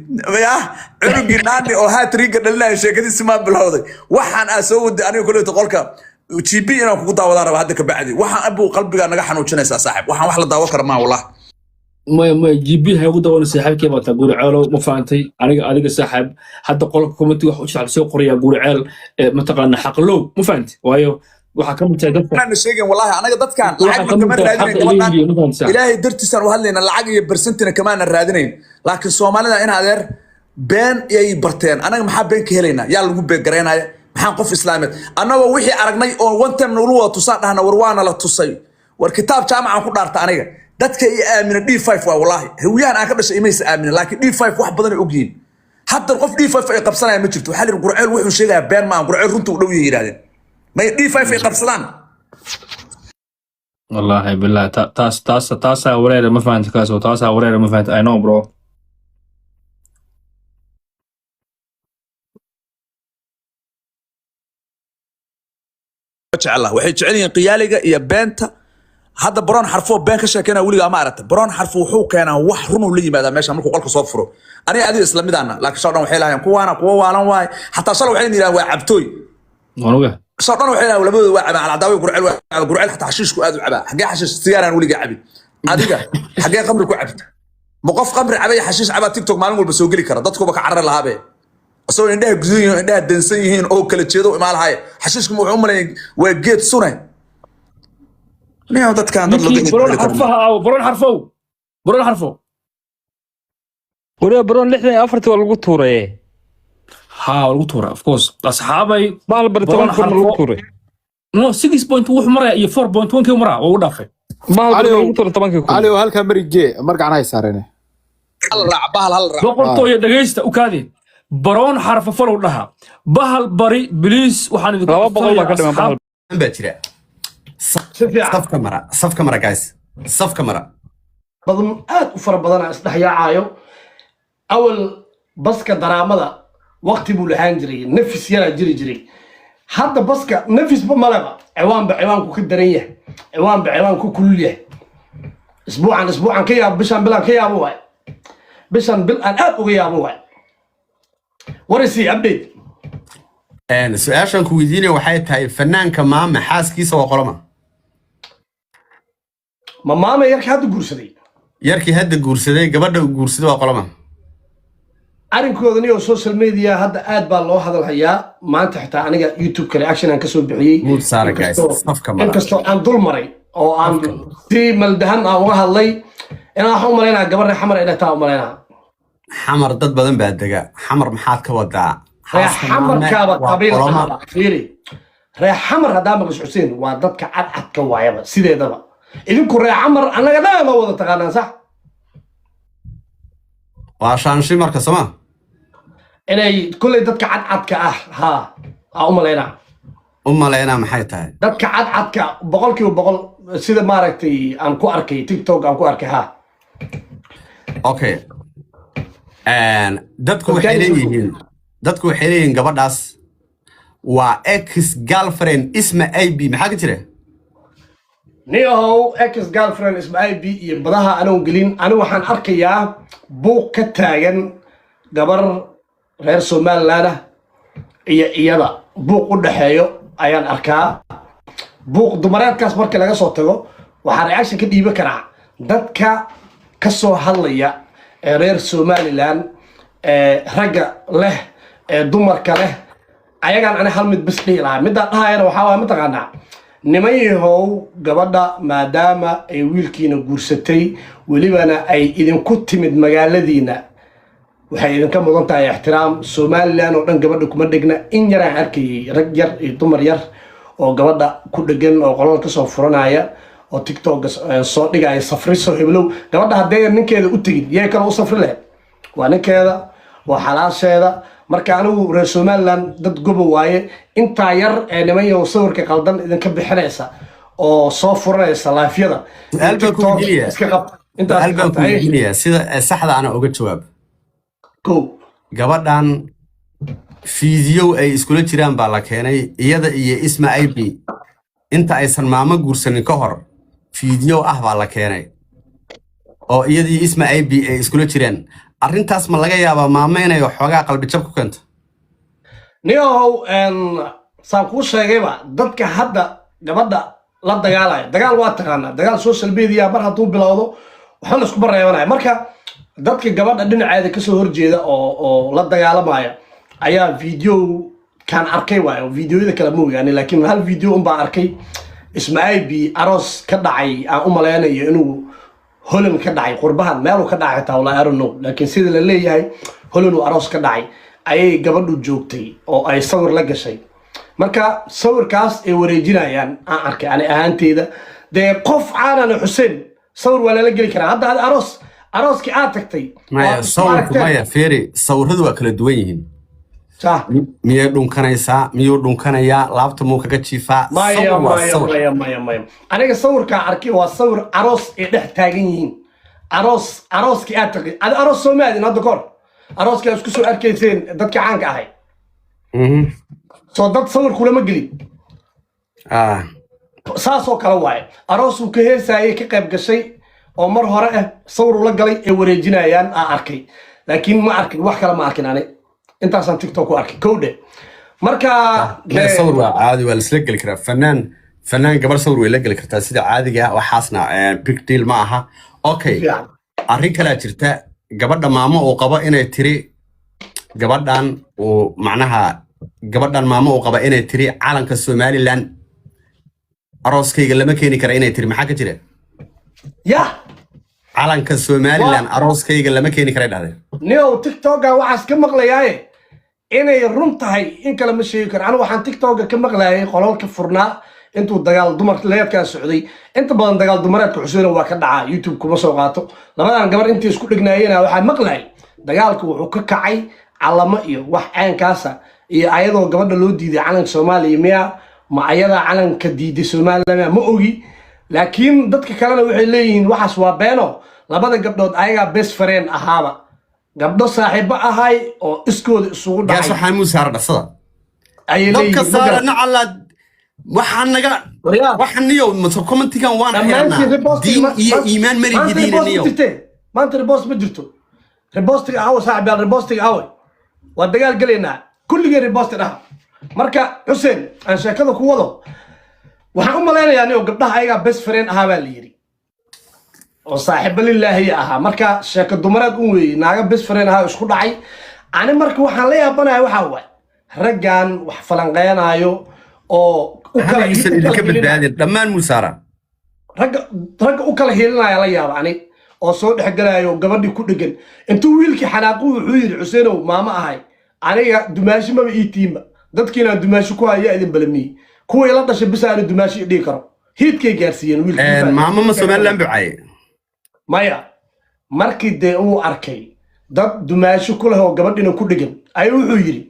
E: cunugii naani oo haatriga dhalinaya sheekadiisi maa bilowday waxaan aa soo waday aniga kuleeto qolka gb inaan kugu daawadaan raba hadda ka bacdi waxaan abuu qalbigaa naga xanuujinaysaa saaxib waxaan wax la daawo kara maa wallah
B: ما جيبي هاي وده وانا ساحب كيف تقول عيال ما فهمتي أنا ساحب حتى قولك كومنتي واحد على سوق قرية أقول عيال متقن حق له ما فهمت وهاي وحكمت هذا
E: أنا شيء والله أنا قد كان العقل كمان رادين إلهي درتي سنة وهلنا العقل برسنتنا كمان الرادين لكن سومالنا إن هذا بين يي برتين أنا محب بين كهلينا يلا نقول بجرينا محنقف إسلامي أنا ووحي عرقني أو وانت من الروة تصادنا هنا وروانا لا تصي والكتاب جامع عن كل أرت أنا dadka ay aamin D5 waa wallahi hawiyaan aan ka dhashay imaysa aamin laakiin D5 wax badan ay ogyiin hadda qof D5 ay qabsanaya ma jirto waxa la gurceel wuxuu sheegaa been ma gurceel runta u dhow yiraahdeen may D5 ay qabsadaan
B: wallahi billahi taas wareer ma fahanti kaaso taas wareer ma fahanti I know bro
E: Allah waxay jecel yihiin qiyaaliga iyo beenta هذا برون حرفه بين كشكنا ولي ما عرفت برون حرفه حو كان وح رنو لي ماذا ماشي عملكوا قلك صفره أنا أدي إسلامي دانا لكن شرنا وحيلها كوانا واي حتى صاروا وحين يلا وعبتوي
B: ونوجه
E: شرنا وحيلها ولا بده وعب على عداوي قرعل حتى حشيش كواد وعبا حاجة حشيش سيارة ولي عبي هذيك حاجة قمر كوعبت مقف قمر عبي حشيش عبا تيك توك معلوم بسوق لي كرا ضدكم بك عرر لها به أصلا عندها جزئين عندها دنسيين أو كل شيء ما لها هاي حشيشكم وعمري وجيت سنة نيو دتكان
B: برون حرفه برون حرفه
D: ورا برون لحنا أفرت ولا قطورة
B: ها ولا قطورة of course أصحابي
D: برون حرفه
B: no 6.1 مرة iyo 4.1 كم مرة وودافع
D: برون قطورة طبعا كيكون
F: علي وهالك مريجي مرجع أنا يسارني
E: هل
B: بقولتو يا دقيست وكادي برون حرف فلو لها بهال بري بليس وحنا
D: بقول
G: باتريا صف كاميرا جايز صف كاميرا
H: بدن aad u fara badan isdhex yaacayo awal baska daraamada waqti buu lahaan jiray nafis yara jiri hadda baska nafis ba malaba ciwaan ku daran yahay ciwaan ku kulul yahay isbuucan ka yaab bishan bilan ka yaabo waay bishan bil aan aad uga yaabo waay warisi update
G: su-aashan ku weydiinaya waxay tahay fanaanka maame xaaskiisa waa qolama
H: ma maama yarka hadda guursaday
G: yarkii hadda guursaday gabadha uu guursaday waa qolama
H: arrinkoodan iyo social media hadda aad baa loo hadalhayaa maanta xitaa aniga YouTube-ka reaction aan ka soo bixiyey
G: Mood saara guys safka mara
H: inkastoo aan dul maray oo aan si maldahan aan uga hadlay inaan waxaan u malaynaa gabar xamar ay dhahtaa u malaynaa
G: xamar dad badan baa dega xamar maxaad ka wadaa
H: xamarkaaba qabiil ahaba fiiri reer xamar haddaa maqlis xuseen waa dadka cadcadka waayaba sideedaba idinku reer xamar annaga dhan ma wada taqaanaan sax
G: waa shaanshi marka sama
H: inay kulley dadka cadcadka ah haa aa u malaynaa
G: maxay tahay
H: dadka cadcadka 100% sida maaragtay aan ku arkay TikTok aan ku arkay haa
G: okay dadku waxay leeyihiin gabadhaas waa ex girlfriend isma AB maxaa ka jira
H: niyow ex girlfriend isma AB iyo badaha anoo gelin anigu waxaan arkayaa buuq ka taagan gabar reer Somaliland iyo iyada buuq u dhaxeeyo ayaan arkaa buuq dumareedkaas markii laga soo tago waxaan reaction ka dhiiba karaa dadka ka soo hadlaya reer Somaliland ragga leh dumarka leh ayagaan ana hal mid bas dhiilaa midda dhahayna waxa waa mataqaanaa nimayahow gabadha maadaama ay wiilkiina guursatay walibana ay idinku timid magaaladiina waxay idinka mudan tahay ixtiraam Somaliland oo dhan gabadha kuma dhigna in yar aan arkay rag yar iyo dumar yar oo gabadha ku dhagan oo qolal ka soo furanaya oo TikTok soo dhigaya safriso heblow gabadha hadee ninkeeda u tagin yee kale u safri leh waa ninkeeda waa xalaasheeda marka anigu reer Somaliland dad gobo waaye inta yar ee nimayo sawirka qaldan idinka bixinaysa oo soo furanaysa laafiyada
G: iska qab inta sida saxda ana uga jawaab
H: ko
G: gabadhan fiideo ay iskula jiraan baa la keenay iyada iyo isma AB inta aysan maamo guursanin ka hor fiideo ah baa la keenay oo iyada iyo isma AB ay iskula jiraan arrintaas ma laga yaabaa maamo inay xogaa qalbi jab ku keento
H: niyow saan kuu sheegayba dadka hadda gabadha la dagaalaya dagaal waa taqaanaa dagaal social media mar hadduu bilowdo waxaa la isku bareebanaya marka dadka gabadha dhinaceeda ka soo horjeeda oo la dagaalamaya ayaa video kan arkay waayo videoyada kala ma ogaani laakiin hal video un baan arkay ismaaciil bi aroos ka dhacay aan u maleynayo inuu Holland ka dhacay qurbahan meel uu ka dhacay taa wala I don't know laakiin sida la leeyahay Holland uu aroos ka dhacay ayay gabadhu joogtay oo ay sawir la gashay marka sawirkaas ay wareejinayaan aan arkay ani ahaanteeda de qof caanan Xuseen sawir wala la gali karaa hadda arooski aad tagtay
G: maya sawirku maya fiiri sawiradu waa kala duwan yihiin miyay dhunkanaysaa miyuu dhunkanayaa laabta muu kaga jiifaa
H: maya aniga sawirkaa arkay waa sawir aroos ay dhex taagan yihiin arooskii aad tagtay aroos soo maadin hadda kahor arooskii aad isku soo arkayseen dadkii caanka ahay soo dad sawir kulama gelin saasoo kale waaye aroosuu ka heesaayay ka qayb gashay oo mar hore ah sawir ula galay ay wareejinayaan aan arkay laakiin ma arkin wax kale ma arkin ani intaasaan TikTok ku arkay kowde marka
G: sawir waa caadi waa la isla geli karaa fanaan gabar sawir way la geli kartaa sida caadiga waxaasna big deal ma aha okay arrin kale jirta gabadha maamo oo qaba inay tiri gabadhan oo macnaha gabadhan maamo oo qaba inay tiri calanka Somaliland arooskayga lama keeni kara inay tiri maxaa ka jira calanka Somaliland arooskayga lama keeni kara dhahdeen
H: niyow TikTok waxaas ka maqlayaaye inay run tahay in kala ma sheegi karo anigu waxaan TikTok ka maqlayay qolalka furnaa intuu dagaal dumar leedka socday inta badan dagaal dumareedka Xuseen waa ka dhacaa YouTube kuma soo qaato labadan gabar intii isku dhignaayeen waxaan maqlay dagaalku wuxuu ka kacay calamo iyo wax aankaasa iyo ayadoo gabadha loo diiday calanka Soomaaliya miya ma ayada calanka diiday Soomaaliya ma ogi laakiin dadka kalena waxay leeyihiin waxaas waa beeno labada gabdhood ayaga best friend ahaaba gabdho saaxiibo ahay oo iskooda isugu dhacay
G: gaas waxaan mu saar dhasada ay leeyihiin dadka saarana alla waxaan naga waxaan niyo ma commentigan waan xirnaa diin iyo iimaan mari diinaniyo
H: maanta repost ma jirto repostiga aw saaxiib repostiga aw waa dagaal galeena kulliga repost dhaha marka xuseen aan sheekada ku wado waxaan u malaynayaa inuu gabdhaha ayaga best friend ahaa baa la yiri oo saaxiibo lilaahi ahaa marka sheeko dumaraad u weeyay naaga best friend ahaa isku dhacay ani marka waxaan la yaabanahay waxa waay raggan wax falanqeynaayo oo u kala
G: idinka badbaadin dhammaan musaara
H: ragga u kala heelinaya la yaab ani oo soo dhexgalayo gabadhii ku dhagan intuu wiilkii xanaaqu wuxuu yiri Xuseenow maama ahay aniga dumaashi ma ii tiima dadkiina dumaashi ku haya idin balami kuwa ila dhashay bisaari dumaashi dhigi karo hiidkay gaarsiiyeen wiilkii
G: maama ma Soomaaliland bucay
H: maya markii de uu arkay dad dumaashi ku leh oo gabadhina ku dhagan ay wuxuu yiri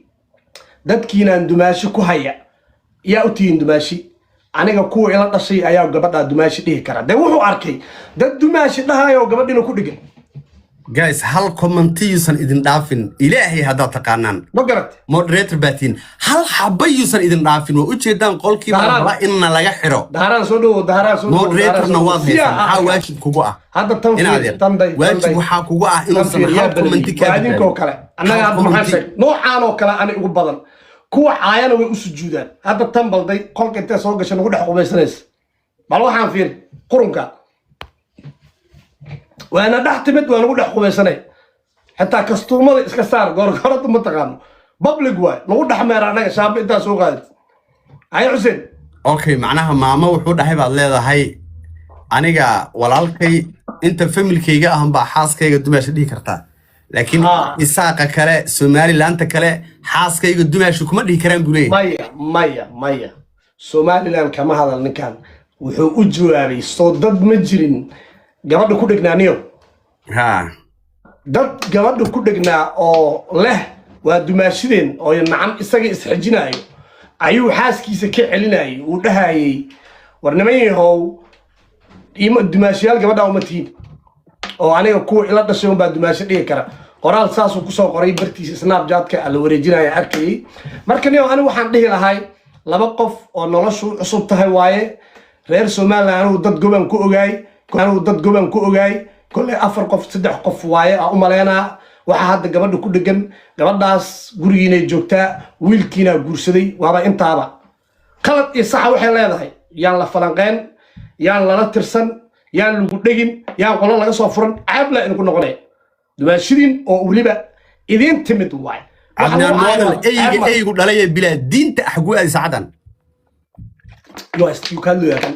H: dadkiina dumaashi ku haya yaa u tiin dumaashi aniga kuwa ila dhashay ayaa gabadha dumaashi dhigi kara de wuxuu arkay dad dumaashi dhahayo gabadhina ku dhagan
G: guys hal commentiisan idin dhaafin ilaahay hadda taqaanaan
H: ma garat
G: moderator baatiin hal xabayusan idin dhaafin waa u jeedaan qolkiiba la in laga xiro
H: daharan soo dhawo
G: moderatorna waa haysan waxa waajib kugu ah
H: hadda tan
G: waajib waxa kugu ah inuusan hal commenti ka
H: adinko kale annaga hadda maxaan sheeg noocaan oo kale ani ugu badan kuwa caayana way u sujuudaan hadda tan balday qolka intee soo gashay ugu dhex qubaysanaysa bal waxaan fiir qurunka وانا تحت بيت وانا اقول لك خميسني حتى كستومه اسك صار غورغورد ما تقانو بابليك واي لو دحمير انغا شاب انت سو قاد اي حسين
G: اوكي معناها ماما وحو دحay baad leedahay aniga walaalkay inta familkayga ahan baa xaaskayga dumaasha dhigi kartaa laakiin isaaqa kale Somaliland kale xaaskayga dumaasha kuma dhigi karaan bulay
H: maya Somaliland kama hadal ninkan wuxuu u jawaabay soo dad ma jirin gabadha ku dhignaaniyo dad gabadha ku dhignaa oo leh waa dumaashideen oo nacam isaga isxijinaayo ayuu xaaskiisa ka celinayay uu dhahayay warnimayahow ima dumaashiyaal gabadha uma tiin oo aniga kuwa ila dhashay baa dumaashi dhigi kara qoraal saas uu ku soo qoray bartiisa Snapchat-ka la wareejinaya arkay marka niyo anigu waxaan dhihi lahay laba qof oo noloshu cusub tahay waaye reer Soomaaliland uu dad goban ku ogaay كانوا ضد جبن كوجاي كل أفر قف صدق قف وايا أو ملانا واحد جبنا كل جن جبنا ناس جورينا جوكتا ويلكينا جورسدي وهذا أنت هذا خلط الصحة وحلا هذا يلا فلانقين يلا لا ترسن يلا لجودين يلا قلنا لا صفرن عبلا إن كنا قلنا دمشقين أو وليبا إذا تمت واي
G: عندنا الموديل أي يقول عليه بلا دين تحقوا سعدا
H: يكلوا يا كان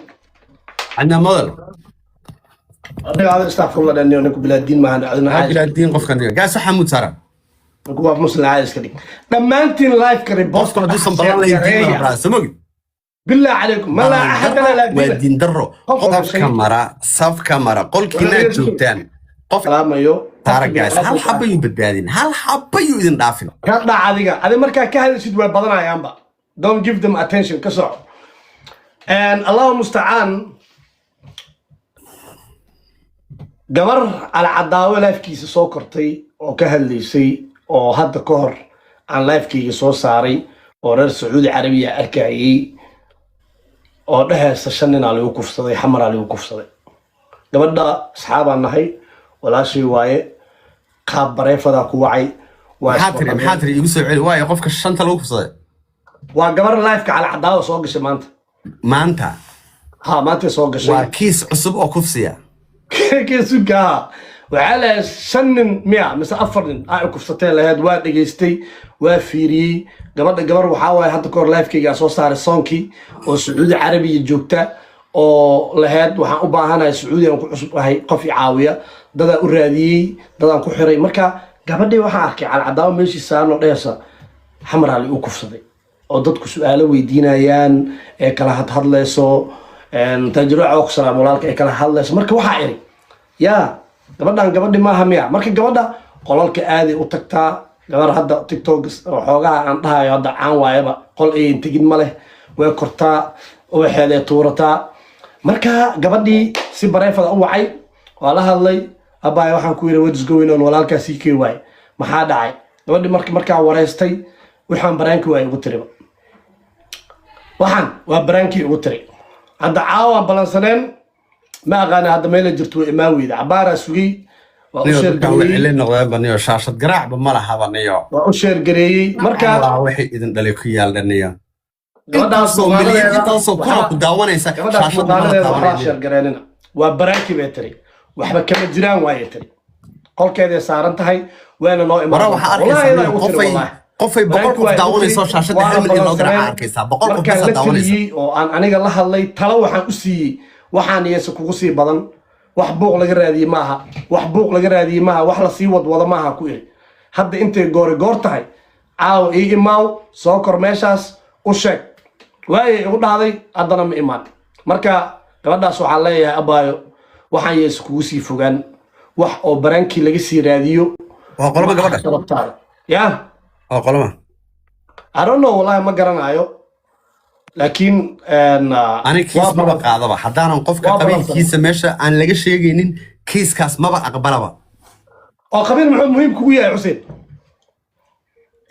G: عندنا موديل
H: هذا استغفر الله لأنه نكون بلا الدين معنا
G: بلا الدين قف كان قاعد صح حمود سارة
H: نكون مسلم عايز كذي لما أنت لايف كريم
G: بوست كنا دوسن بالله يدين براس سمعي
H: بالله عليكم ما لا أحد لا
G: ودين درو صف كاميرا قل كنا جوتان قف
H: كلام يو
G: تارك جالس هل حبيو بدبادين هل حبيو إذن دافن
H: كذا هذا مركا كهذا شيء بدنا يا أمبا don't give them attention كسر and الله المستعان gabar alcadaawe lifekiisa soo kortay oo ka hadlaysay oo hadda ka hor aan lifekeyga soo saaray oo reer Sacuudi Carabiya arkayay oo dhahaysa 5 nin lagu kufsaday xamar lagu kufsaday gabadha asxaabaan nahay walaashay waaye qaab bareefada ku wacay
G: maxaatri igu soo celi waaye qofka 5 lagu kufsaday
H: waa gabar lifeka alcadaawe soo gashay maanta maanta soo gashay
G: waa kiis cusub oo kufsiya
H: كيسوكا وعلى شنن ميا مثل أفرن كفتة لهاد واد جيستي وفيري قبر وحاول حتى كور لايف كي جاسو صار الصانكي والسعودي عربي الجوكتا أو لهاد وحقوبها هنا السعودي وهي قفي عاوية ضد أورادي ضد كحري مركا قبل دي وحاكي على عداوة ماشي سانو رياسا حمر على كفتة أو ضد كسؤال ويدينا يان كلا هتهضلسو تجربة أقصر مولارك كلا هذا مركب وحائري يا قبضنا ما هم يا مركب قبضنا قلالك آدي وتكتا قبض هذا تيك توك وحوجها عندها يضع عن وايبا قل إيه تجد ماله وكرتا وحيل تورتا مركب قبضي سبرة فضا وعي ولا هاللي أباي وحن كوير ويدز جوينون ولا الكاسيكي واي ما حد عاي قبضي مركب ورستي وحن برانكي واي وتريبا وحن وبرانكي وتري هذا عاوة بلانسنين ما أغاني هذا ميل جرتو إماوي عبارة سوي
G: niyo
H: وأشير
G: dadkan wixii
H: قريي
G: la noqdeen baniyo shaashad garaacba ma lahaba niyo
H: وأشير قريي مركا
G: waa wixii idin dhalay ku yaaldhaniyo
H: gabadhaas
G: intaasoo milyan
H: muuqaaladeeda
G: intaasoo kuna ku daawanaysa
H: gabadhaas
G: shaashad ma la
H: muuqaaladeeda waxaa
G: taabanaynin
H: sheergareynina waa baraaki bay tiri waxba kama jiraan waaye tiri qolkeeday saaran tahay waana noo imaan
G: wara waxaa arkaysaa nin qofay boqol qof daawanayso shaashadda hal milyan loo garaaca arkaysaa boqol qof
H: markaan
G: basa
H: la
G: daawanaysa
H: teliyey oo aan aniga la hadlay talo waxaan u siiyey waxaan iyase kugu sii badan wax buuq laga raadiyey maaha wax buuq laga raadiyey maaha wax lasii wadwado maaha ku iri hadda intay goor tahay caawa ii imaaw soo kor meeshaas u sheeg waayay igu dhahday haddana ma imaan marka gabadhaas waxaan leeyahay abaayo waxaan yeese kugu sii fogaan wax oo baraankii laga sii raadiyo
G: waa qolama gabadha
H: sababtaada ya
G: waa qolama
H: I don't know wallahi ma garanayo laakiin
G: ani kiis maba qaadaba haddaanan qofka qabiilkiisa meesha aan laga sheegaynin kiiskaas maba aqbalaba
H: oo qabiil muxuu muhiim kugu yahay xuseen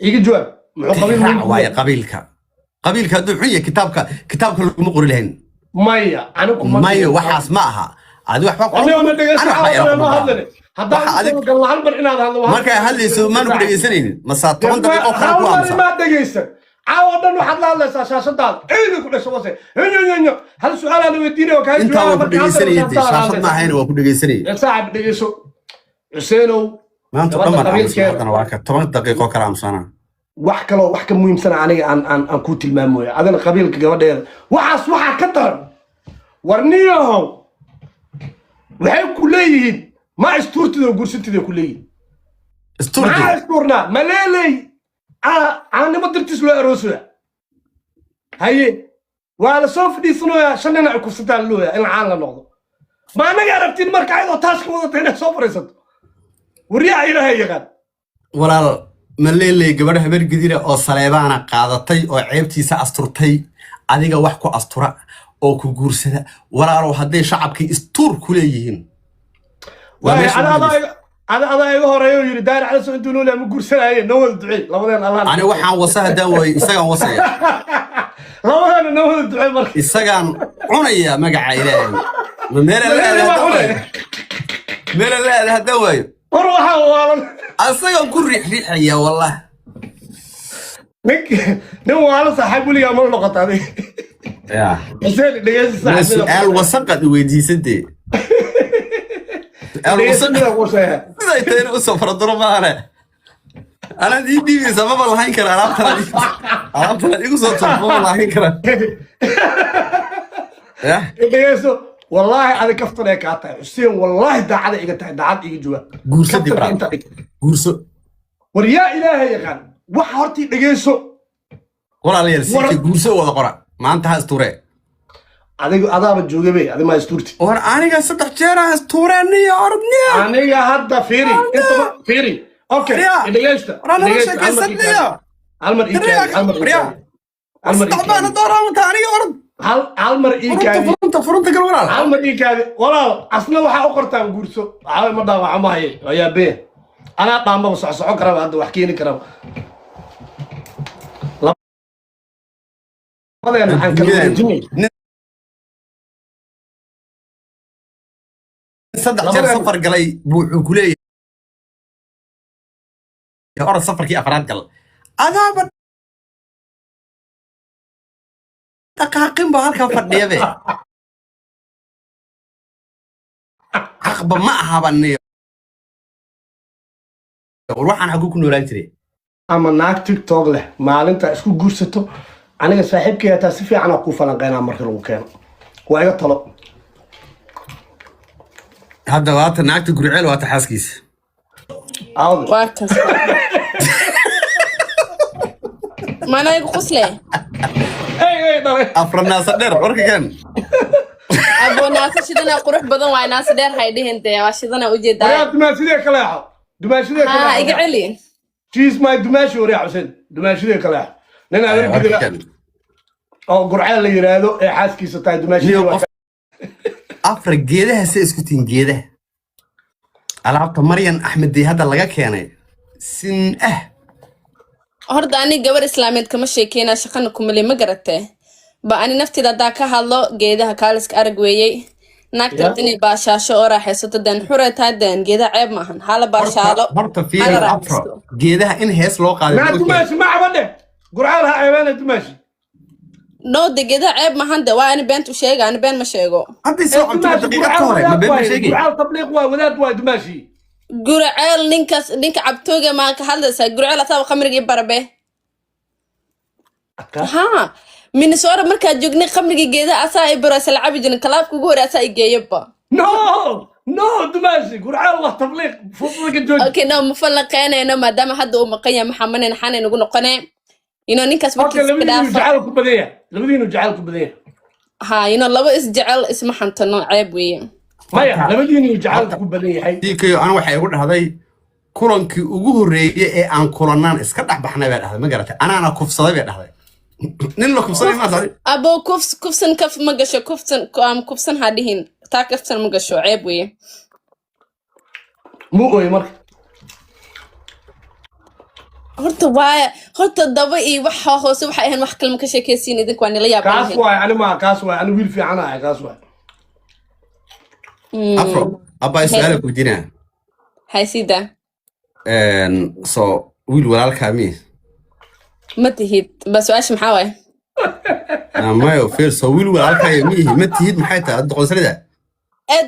H: iga jawaab muxuu qabiil muhiim kugu
G: waaye
H: yahay
G: qabiilka hadduu xun yahay kitaabka laguma qori lahayn
H: maya anigu
G: mayo waxaas ma aha adi waxba
H: aniga ma dhegeysan
G: waxba ila
H: ma
G: kuma
H: hadlane haddaan
G: adig-
H: gal hal mar inaad hadlo
G: markaa hadlayso maanu ku dhegeysanaynin masaa 10 daqiiqo kale ku
H: hal
G: aamusa
H: mar ma dhegeysan caawa dhan waxaad la hadlaysaa shaashadaada ciidan ku dhasho wase henyo hal su'aal aan weydiinay oo kaa
G: intaa waa ku dhegeysanayay shaashad ma ahayn waa ku dhegeysanayay
H: saaxib dhegeyso xuseenow
G: maanta
H: gabadha
G: dhammaan
H: qabiilkeeda-
G: haddana waa ka 10 daqiiqo kale aamusana
H: wax kaloo wax ka muhiimsan aniga aan ku tilmaamooya adana qabiilka gabadheeda waxaa ka daran warniyahow waxay ku leeyihiin ma istuurtidoo gursatidoo ku leeyihiin
G: isturdi
H: maxaa istuurnaa maleeley caanimo dartiis loo aroosaya haye waa la soo fadhiisanayaa shan dhinac ay kufsataa looya in caan la noqdo ma annaga aragtiin marka ayadoo taas ka wadata inay soo fadhiisato waryaha ilaahay yaqaan
G: walaal ma leelay gabadha habar gidira oo saleebaana qaadatay oo ceebtiisa asturtay adiga wax ku astura oo ku guursada walaalow hadday shacabkii istuur ku leeyihiin waa meesha ugu dambaysa.
H: adaa iga horeeyo yiri daar cali soo intuu noolaa ma guursanaaye noo wada ducey labadeen allah
G: ani waxaan wasa haddaan waayo isagaan wasaya
H: labadeena noo wada ducey marka
G: isagaan cunaya magaca ilaahay ma meelaan la aada haddaan waayo meelaan la aada haddaan waayo
H: war waxaa waalan
G: asagaan ku riixriixaya wallah
H: nin waalan saaxiib weligaa ma noqota adig
G: ya
H: xuseen dhegeysa
G: ma
H: saaxiib
G: su'aal wasaqad weydiisantee su'aal wasaq siday tahayna usoo faraduro maane anaad ii dhiibaysaa maba lahayn kara alaabtanaad igu soo turto maba lahayn kara yah
H: dhegeyso wallaahi adi kaftanee kaa tahay xuseen wallaahi daacada iga tahay daacad iga jawaab
G: guursadii
H: Kaftanka
G: baraad
H: inta dhig.
G: guurso
H: war yaa ilaahay yaqaan waxa hortii dhegeyso
G: walaalayaal sikay guurso wada qora maanta ha isturee
H: adigu adaaba joogabey adi maa istuurti
G: war aniga 3 jeer aan istureeniyo ordniya
H: aniga hadda fiiri intaba fiiri okay
G: Riya.
H: dhegeysta
G: war anala
H: dhegeysta,
G: sheekaysanayo
H: hal mar ii kaadi hal mar ii
G: Riya.
H: kaadi hal mar ii
G: استعبان
H: kaadi
G: الدورة وانت aniga orod
H: hal mar ii kaadi
G: furunta gal walaal
H: hal mar ii kaadi walaal asna waxaa u qortaan guurso waxaa ma dhaawaca ma haye ayaa bee anaa dhaamaba socsoco karaba hadda wax keeni karaba labadeena aan kala wareejinay
G: saddex jeer safar galay buu wuxuu ku leeyahay orod safarkii afraad gal adaaba dhaqaaqin baa halkaa fadhiyabe caqba ma ahaba niyo war waxaan xaguu ku noolaan jiray
H: ama naag tiktok leh maalinta isku guursato aniga saaxiibkay hataa si fiican aan kuu falanqeynaa marka lagu keeno waa iga talo
G: hadda waata naagta gurceel waata xaaskiisa
H: aawde
I: waa kas mana igu qusle
H: ey dhalay
G: afranaasa dheer warka kan
I: abo naasa shidana qurux badan waay naasa dheer hay dhihinte waa shidana ujeedaa
H: waryaa dumaashidee kale axo dumaashidee kale
I: ha iga
H: axo
I: celi
H: jiis maay dumaashi waryaa xuseen dumaashidee kale axo nin adeer gidira oo gurceel la yiraahdo ee xaaskiisa tahay dumaashidee waa
G: afar geedaha se isku tiin geedaha alaabta maryan axmedey hadda laga keenay sin
I: horta ani gabar islaameed kama sheekeyna shaqana kumale ma garatee ba ani nafteyda haddaa ka hadlo geedaha kaaliska arag weeyey naagta inay baashaasho oo raaxaysato dan xure tahay dan geeda ceeb maahan hala baashaalo
G: horta fiiri
I: hala
G: afro
I: raaxaysto
G: geedaha in hees loo qaaday
H: ما دماشي ما عبده قرعالها ايوان دماشي
I: no de geeda ceeb maahan de waa ani beent u sheega ani been ma sheego
G: haddii soo cunto daqiiqad ka hore ma been sheegay
H: قرعال تبليغ وذات واي دماشي
I: guraceel ninka cabtooga maa ka hadlaysaa guraceel asaaba khamrigii barabe ها minnesota markaa joognay khamrigii geedaha asaa i baro isla cabi jirin kalaabka ugu hore asaa i geeyaba
H: نو دماشي قرعال الله تبليغ فضلك الجوج
I: okay no ma falanqeynayno maadaama hadda uu maqan yahay maxamed xanay nagu noqonay ninkaas
H: اوكي لبدين جعلكم بديه لبدين جعلكم بديه
I: ها laba is jecel isma xantano ceeb weeye
H: maya labadiinu jacalku badan yahay
G: diikayo aan waxay ugu dhahday kulankii ugu horeeyay ee aan kulanaan iska dhaxbaxnay bay dhahday ma garatay anaana kufsaday bay dhahday nin la kufsaday ma tahay
I: abo kufsan kaf ma gasho kufsan ha dhihin taa kafsan ma gasho ceeb weeye
H: mu ooy marka
I: horta daba iyo waxa hoose waxay ahayn wax kalma ka sheekaysiin idinku waa nila
H: kaas waay kaas waay ani wiil fiican ah kaas waay
G: afro abba su'aal ku jiraan
I: haysida
G: so wiil walaalkaa mi
I: ma tihid bas su'aasha maxaa waay
G: mayo fiir so wiil walaalkaa mi ma tihid maxay tahay doqonsalida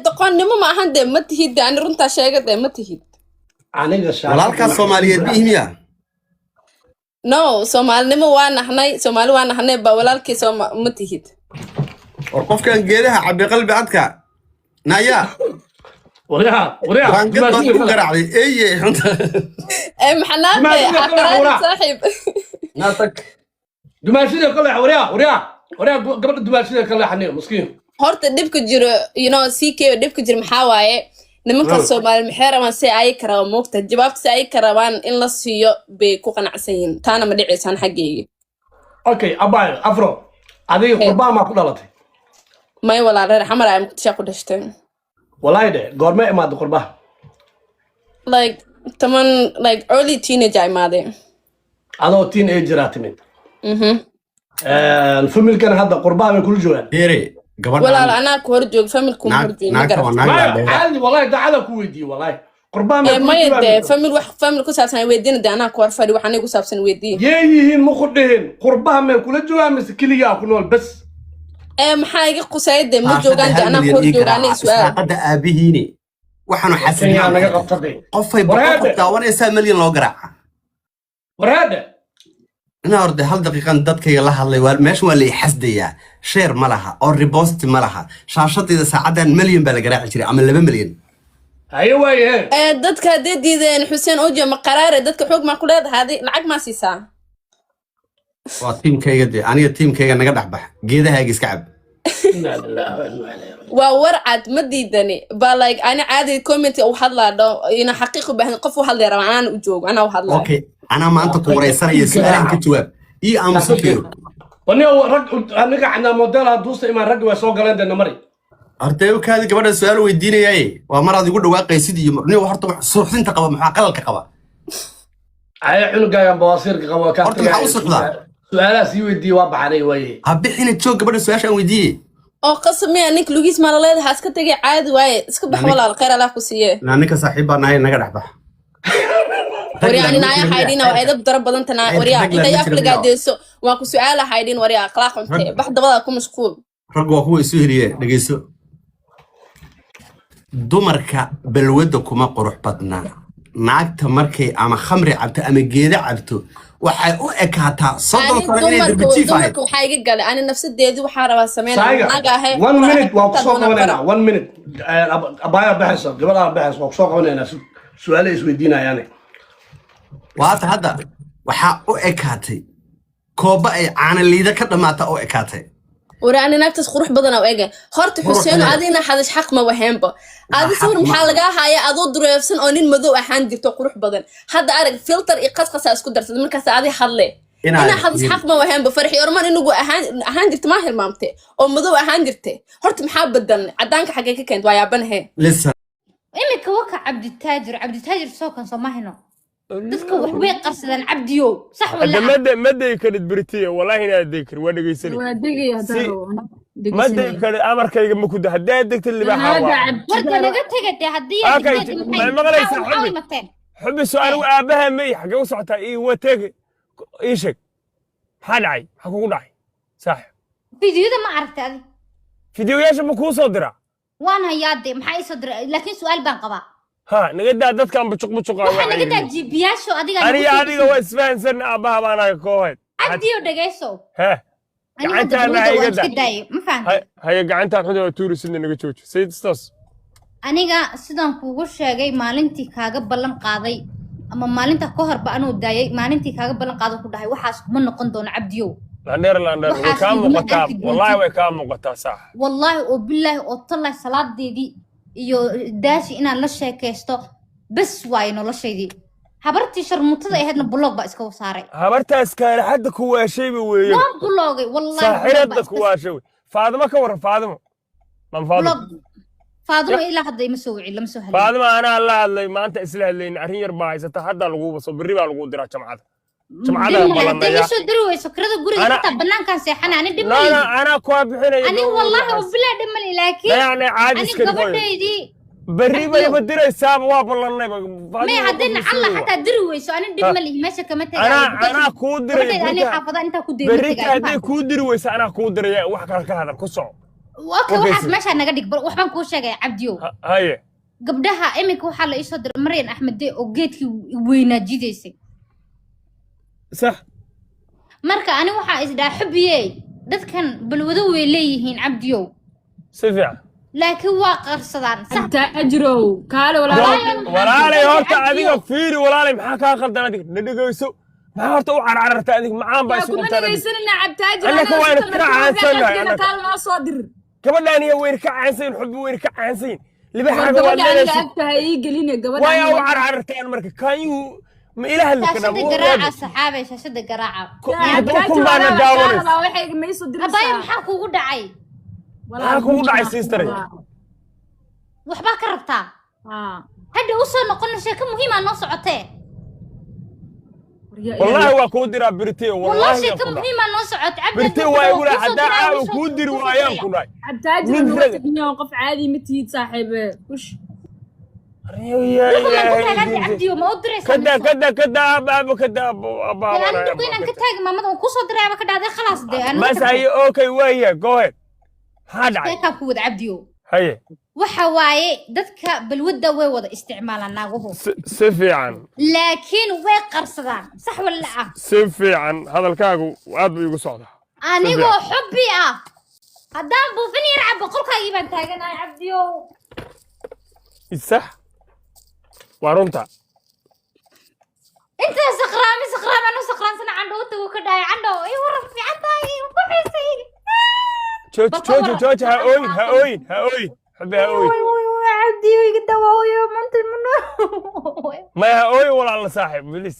I: doqonnimo ma ahan de ma tihid ani runtaa sheegade ma tihid
H: aniga
G: walaalkaa Soomaaliyeed miya
I: no Soomaalinimo waa nahnay Soomaali waa nahnay ba walaalkiisa ma tihid
G: war qofkan geedaha cabbi qalbi adka naya
H: وريها
G: ku garacday eeye
I: maxanaaqay aqraad saaxiib
G: naatak
H: dumaashida kale وريها قبل dumaashida kale xaniir miskiin
I: horta dibka jiro CK dibka jiro maxaa waaye nimanka Soomaali maxay rabaan si ay karaan moogta jawaabta si ay karaan in la siiyo bay ku qanacsan yihiin taana ma dhicaysan xageeyay
H: okay abay afro adiga qurbaan ma ku dhalatay
I: may walaalay xamar ay muqdisho ku dhashtay
H: والله ده قرمة ما تقربه
I: like early teenager ماذا
H: هذا تين ايج راتمين الفيلم كان هذا قربان من كل جوان
G: ديري
I: ولا انا كورجوك فيلم كوم
H: عادي والله ده على كويدي والله قربان
I: ما يد فيلم كوسابسن ويدين ده انا كور فدي وحنا كوسابسن ويدي
H: ييهين مخدين قربان من كل جوان مسكليا كنول بس
I: maxaa iga qusayde ma joogaan ana kor joogaan su'aal
G: qada aabihiini waxaanu xasanaa
H: naga qabtay
G: qofay boqol daawanaysa milyan loo garaaca
H: waraada
G: ina orday hal daqiiqan dadkayga la hadlay waa meesha waa la xasdaya share ma laha oo repost ma laha shaashadayda saacadan milyan baa la garaaci jiray ama 2 milyan
H: ayo waaye
I: dadka diideen Xuseen Ojo ma qaraare dadka xoog ma ku leedahay lacag ma siisaa
G: waa tiimkayga de aniga tiimkayga naga dhaxbax geedahaaga iska cab
I: waa warcad ma diidani ba like ana caadi comment oo hadlaado ina xaqiiqo baahan qof u hadlay rabaa aan u joogo ana u hadlay
G: okay ana maanta ku wareysanaya su'aalan ka jawaab ii aamuso keeno
H: wani rag aniga ana model haduusta imaan rag waa soo galeen de mari
G: ardayo kaadi gabadha su'aal weydiinayay waa mar aad igu dhawaaqaysid iyo marni horta wax suuxdinta qaba maxaa qalalka qaba
H: ay cunugaaga bawaasiirka qaba ka
G: horta maxaa u suuxdaa
H: su'aalaha sii weydiiyay waa baxanay waaye
G: habixina joog gabadha su'aashan weydiiyay
I: oo qasmay anik lugiis ma leedahay iska tagay caadi waaye iska bax walaal khayr Allah ku siiye
G: ninka saaxiibba nahay naga dhaxbax
I: wariyaani naaya haydina waa edab darab badan tana wariyaa inta afliga deeso waa ku su'aalaha haydin wariyaa akhlaaq xunte bax dabada ku mashquul
G: rag waa kuwa isu heliye dhageyso dumarka balwada kuma qurux badna naagta markay ama khamri cabto ama geeda cabto waxay u ekaataa soddon sano inay darbijiif ahayd
I: waxaa iga galay ani nafsadeedii waxaa rabaa sameynaa naga ahay
H: 1 minute waa ku soo qabanayna 1 minute abaya baxayso gabadha baxayso waa ku soo qabanayna su'aalo isweydiinayaan
G: waata hadda waxaa u ekaatay kooba ay caana liida ka dhamaata u ekaatay
I: waraani naagtas qurux badan oo eega horta Xuseen adina xadash xaq ma wahaynba adi sawir maxaa laga hayaa adoo dureefsan oo nin madow ahaan jirto qurux badan hadda arag filter iyo qasqasa isku darsad markaas adi hadle ina xadash xaq ma wahaynba farxi orman inagu ahaan jirto ma hilmaamte oo madow ahaan jirte horta maxaa badan cadaanka xagee ka keent waa yaabanahe
G: listen
J: imika waka cabditaajir soo kan Soomaalino dadka wax way qarsadaan cabdiyo sax wala
K: maday kadid birtiye wallahi ina deekir waa dhageysani
I: waa dhagay hadaro
K: ما دقت أمريكا مكودة هدي دقت اللي بحاول
J: warka naga tagay haddii
K: أوكي ما غليس حبي سؤال وأبها مي حاجة وصعتها إيه وتجي إيشك حلعي حكون داعي صح
J: fiidiyada ma aragtay adi
K: فيديو ياش بكون صدرة
J: waan hayaade maxay soo diray laakiin su'aal baan qabaa
K: ها نقدر دت كان بتشق
J: waxaa naga daa jibiyaasho adiga
K: أنا واسفان سن أبها أنا كوهد
J: cabdiyo dhageyso
K: ها
J: aniga
K: قعنت
J: dawladda
K: أنا
J: waan
K: هيقدر
J: iska daayay ma fahanteen
K: هي قعنت أنا تورس إن نقول سيد ستوس
J: aniga sidaan kuugu sheegay maalintii kaaga ballan qaaday ama maalinta ka horba anuu daayay maalintii kaaga ballan qaaday ku dhahay waxaas kuma noqon doono cabdiyo
K: لاندر وكام مقطع والله وكام مقطع صح
J: wallahi oo billahi oo tallahi salaadeedii iyo daashi inaan la sheekaysto bas waay noloshaydii habartii sharmuutada ahaydna blog baa iska saaray
K: habartaas kaan hadda ku waashay weeyaan
J: waan blogay wallahi
K: saaxirada ku waashay faadimo ka waran faadimo man faadimo
J: faadimo ilaa hadda ima soo wicin lama soo helin
K: faadimo ana la hadlay maanta isla hadlayn arrin yar baa haysata hadda lagu baso berri baa lagu diraa jamcada jamcada balanaya
J: soo diri way fikrada guriga inta banaankan seexana ani dhib
K: لا انا كوا بحنايا
J: ani wallahi oo bilaa dhimal laakiin
K: يعني عادي
J: ani
K: اسكت
J: gabadhaydii
K: بري ما يبدر حساب وابلنا
J: ما hadina alla xataa diri weyso ani dhimal meesha kama tagay
K: انا كو دري
J: ani xaafada inta ku deeyo
K: بري hadii ku diri weysa ana ku diraya wax kale ka hadal ku soco
J: okay waxaas meesha naga dhig bal waxbaan kuu sheegay cabdiyo
K: haye
J: gabdhaha imika waxaa la isoo diray maryan axmed oo geedkii weynaa jidaysay
K: صح
J: marka ani waxaa is dhaa xubiyey dadkan balwado way leeyihiin cabdiyo
K: سفيع
J: laakiin waa qarsadaan
L: أجرو كالو
K: walaalay horta adiga fiiri walaalay maxaa ka qaldan adiga nadhageyso maxaa horta u carcararta adiga macaan baa isugu
L: كنا جيسنا عبد تاجر
K: anaka waan ka caansanahay
L: كان ما صادر
K: gabadhaan iyo weer ka caansayn xubbi weer ka caansayn libaxaaga waa
L: قبل
K: leedahay
L: أنت هاي قلينا قبل
K: way u carcarartaan marka kaayuu ma ilaha la kana
J: shaashada garaaca saxaabay shaashada garaaca
K: kun baana daawanaysa
L: waxay ma isoo diraysaa
J: abaya maxaa kugu dhacay
K: maxaa kugu dhacay sister
J: waxba ka rabtaa hadda u soo noqon sheeko muhiim ah noo socotee
K: والله waa diraa birtee
J: wallahi sheeko muhiim ah noo socotee cabdi
K: birtee waa igu dhahay hadaa aa ku diri waayaan ku dhahay
L: عبتاجر قف عادي متيد صاحب وش
K: كدا بابا كدا بابا
J: أنا كنا كتاج ماما ده كوسو درا بك ده خلاص ده أنا
K: بس هي أوكي ويا جوهد هذا
J: كيف كود عبديو
K: هي
J: وحواي دتك بالودة ووضع استعمال الناقوه
K: سفيعا
J: لكن وقرصدان صح ولا لا
K: سفيعا هذا الكاغو وعاد بيقول صعدة
J: أنا جو حبي هدام بوفني يلعب بقولك يبان تاجنا عبديو
K: الصح وارونتا
J: انت سقرام انا سقران سنة عنده وكداي عنده اي ورا في عندي وكحيسي
K: تشوش هاوين حبي هاوين
J: عبدي ويقدوا يا منت منو
K: ما هاوين ولا على صاحب بليس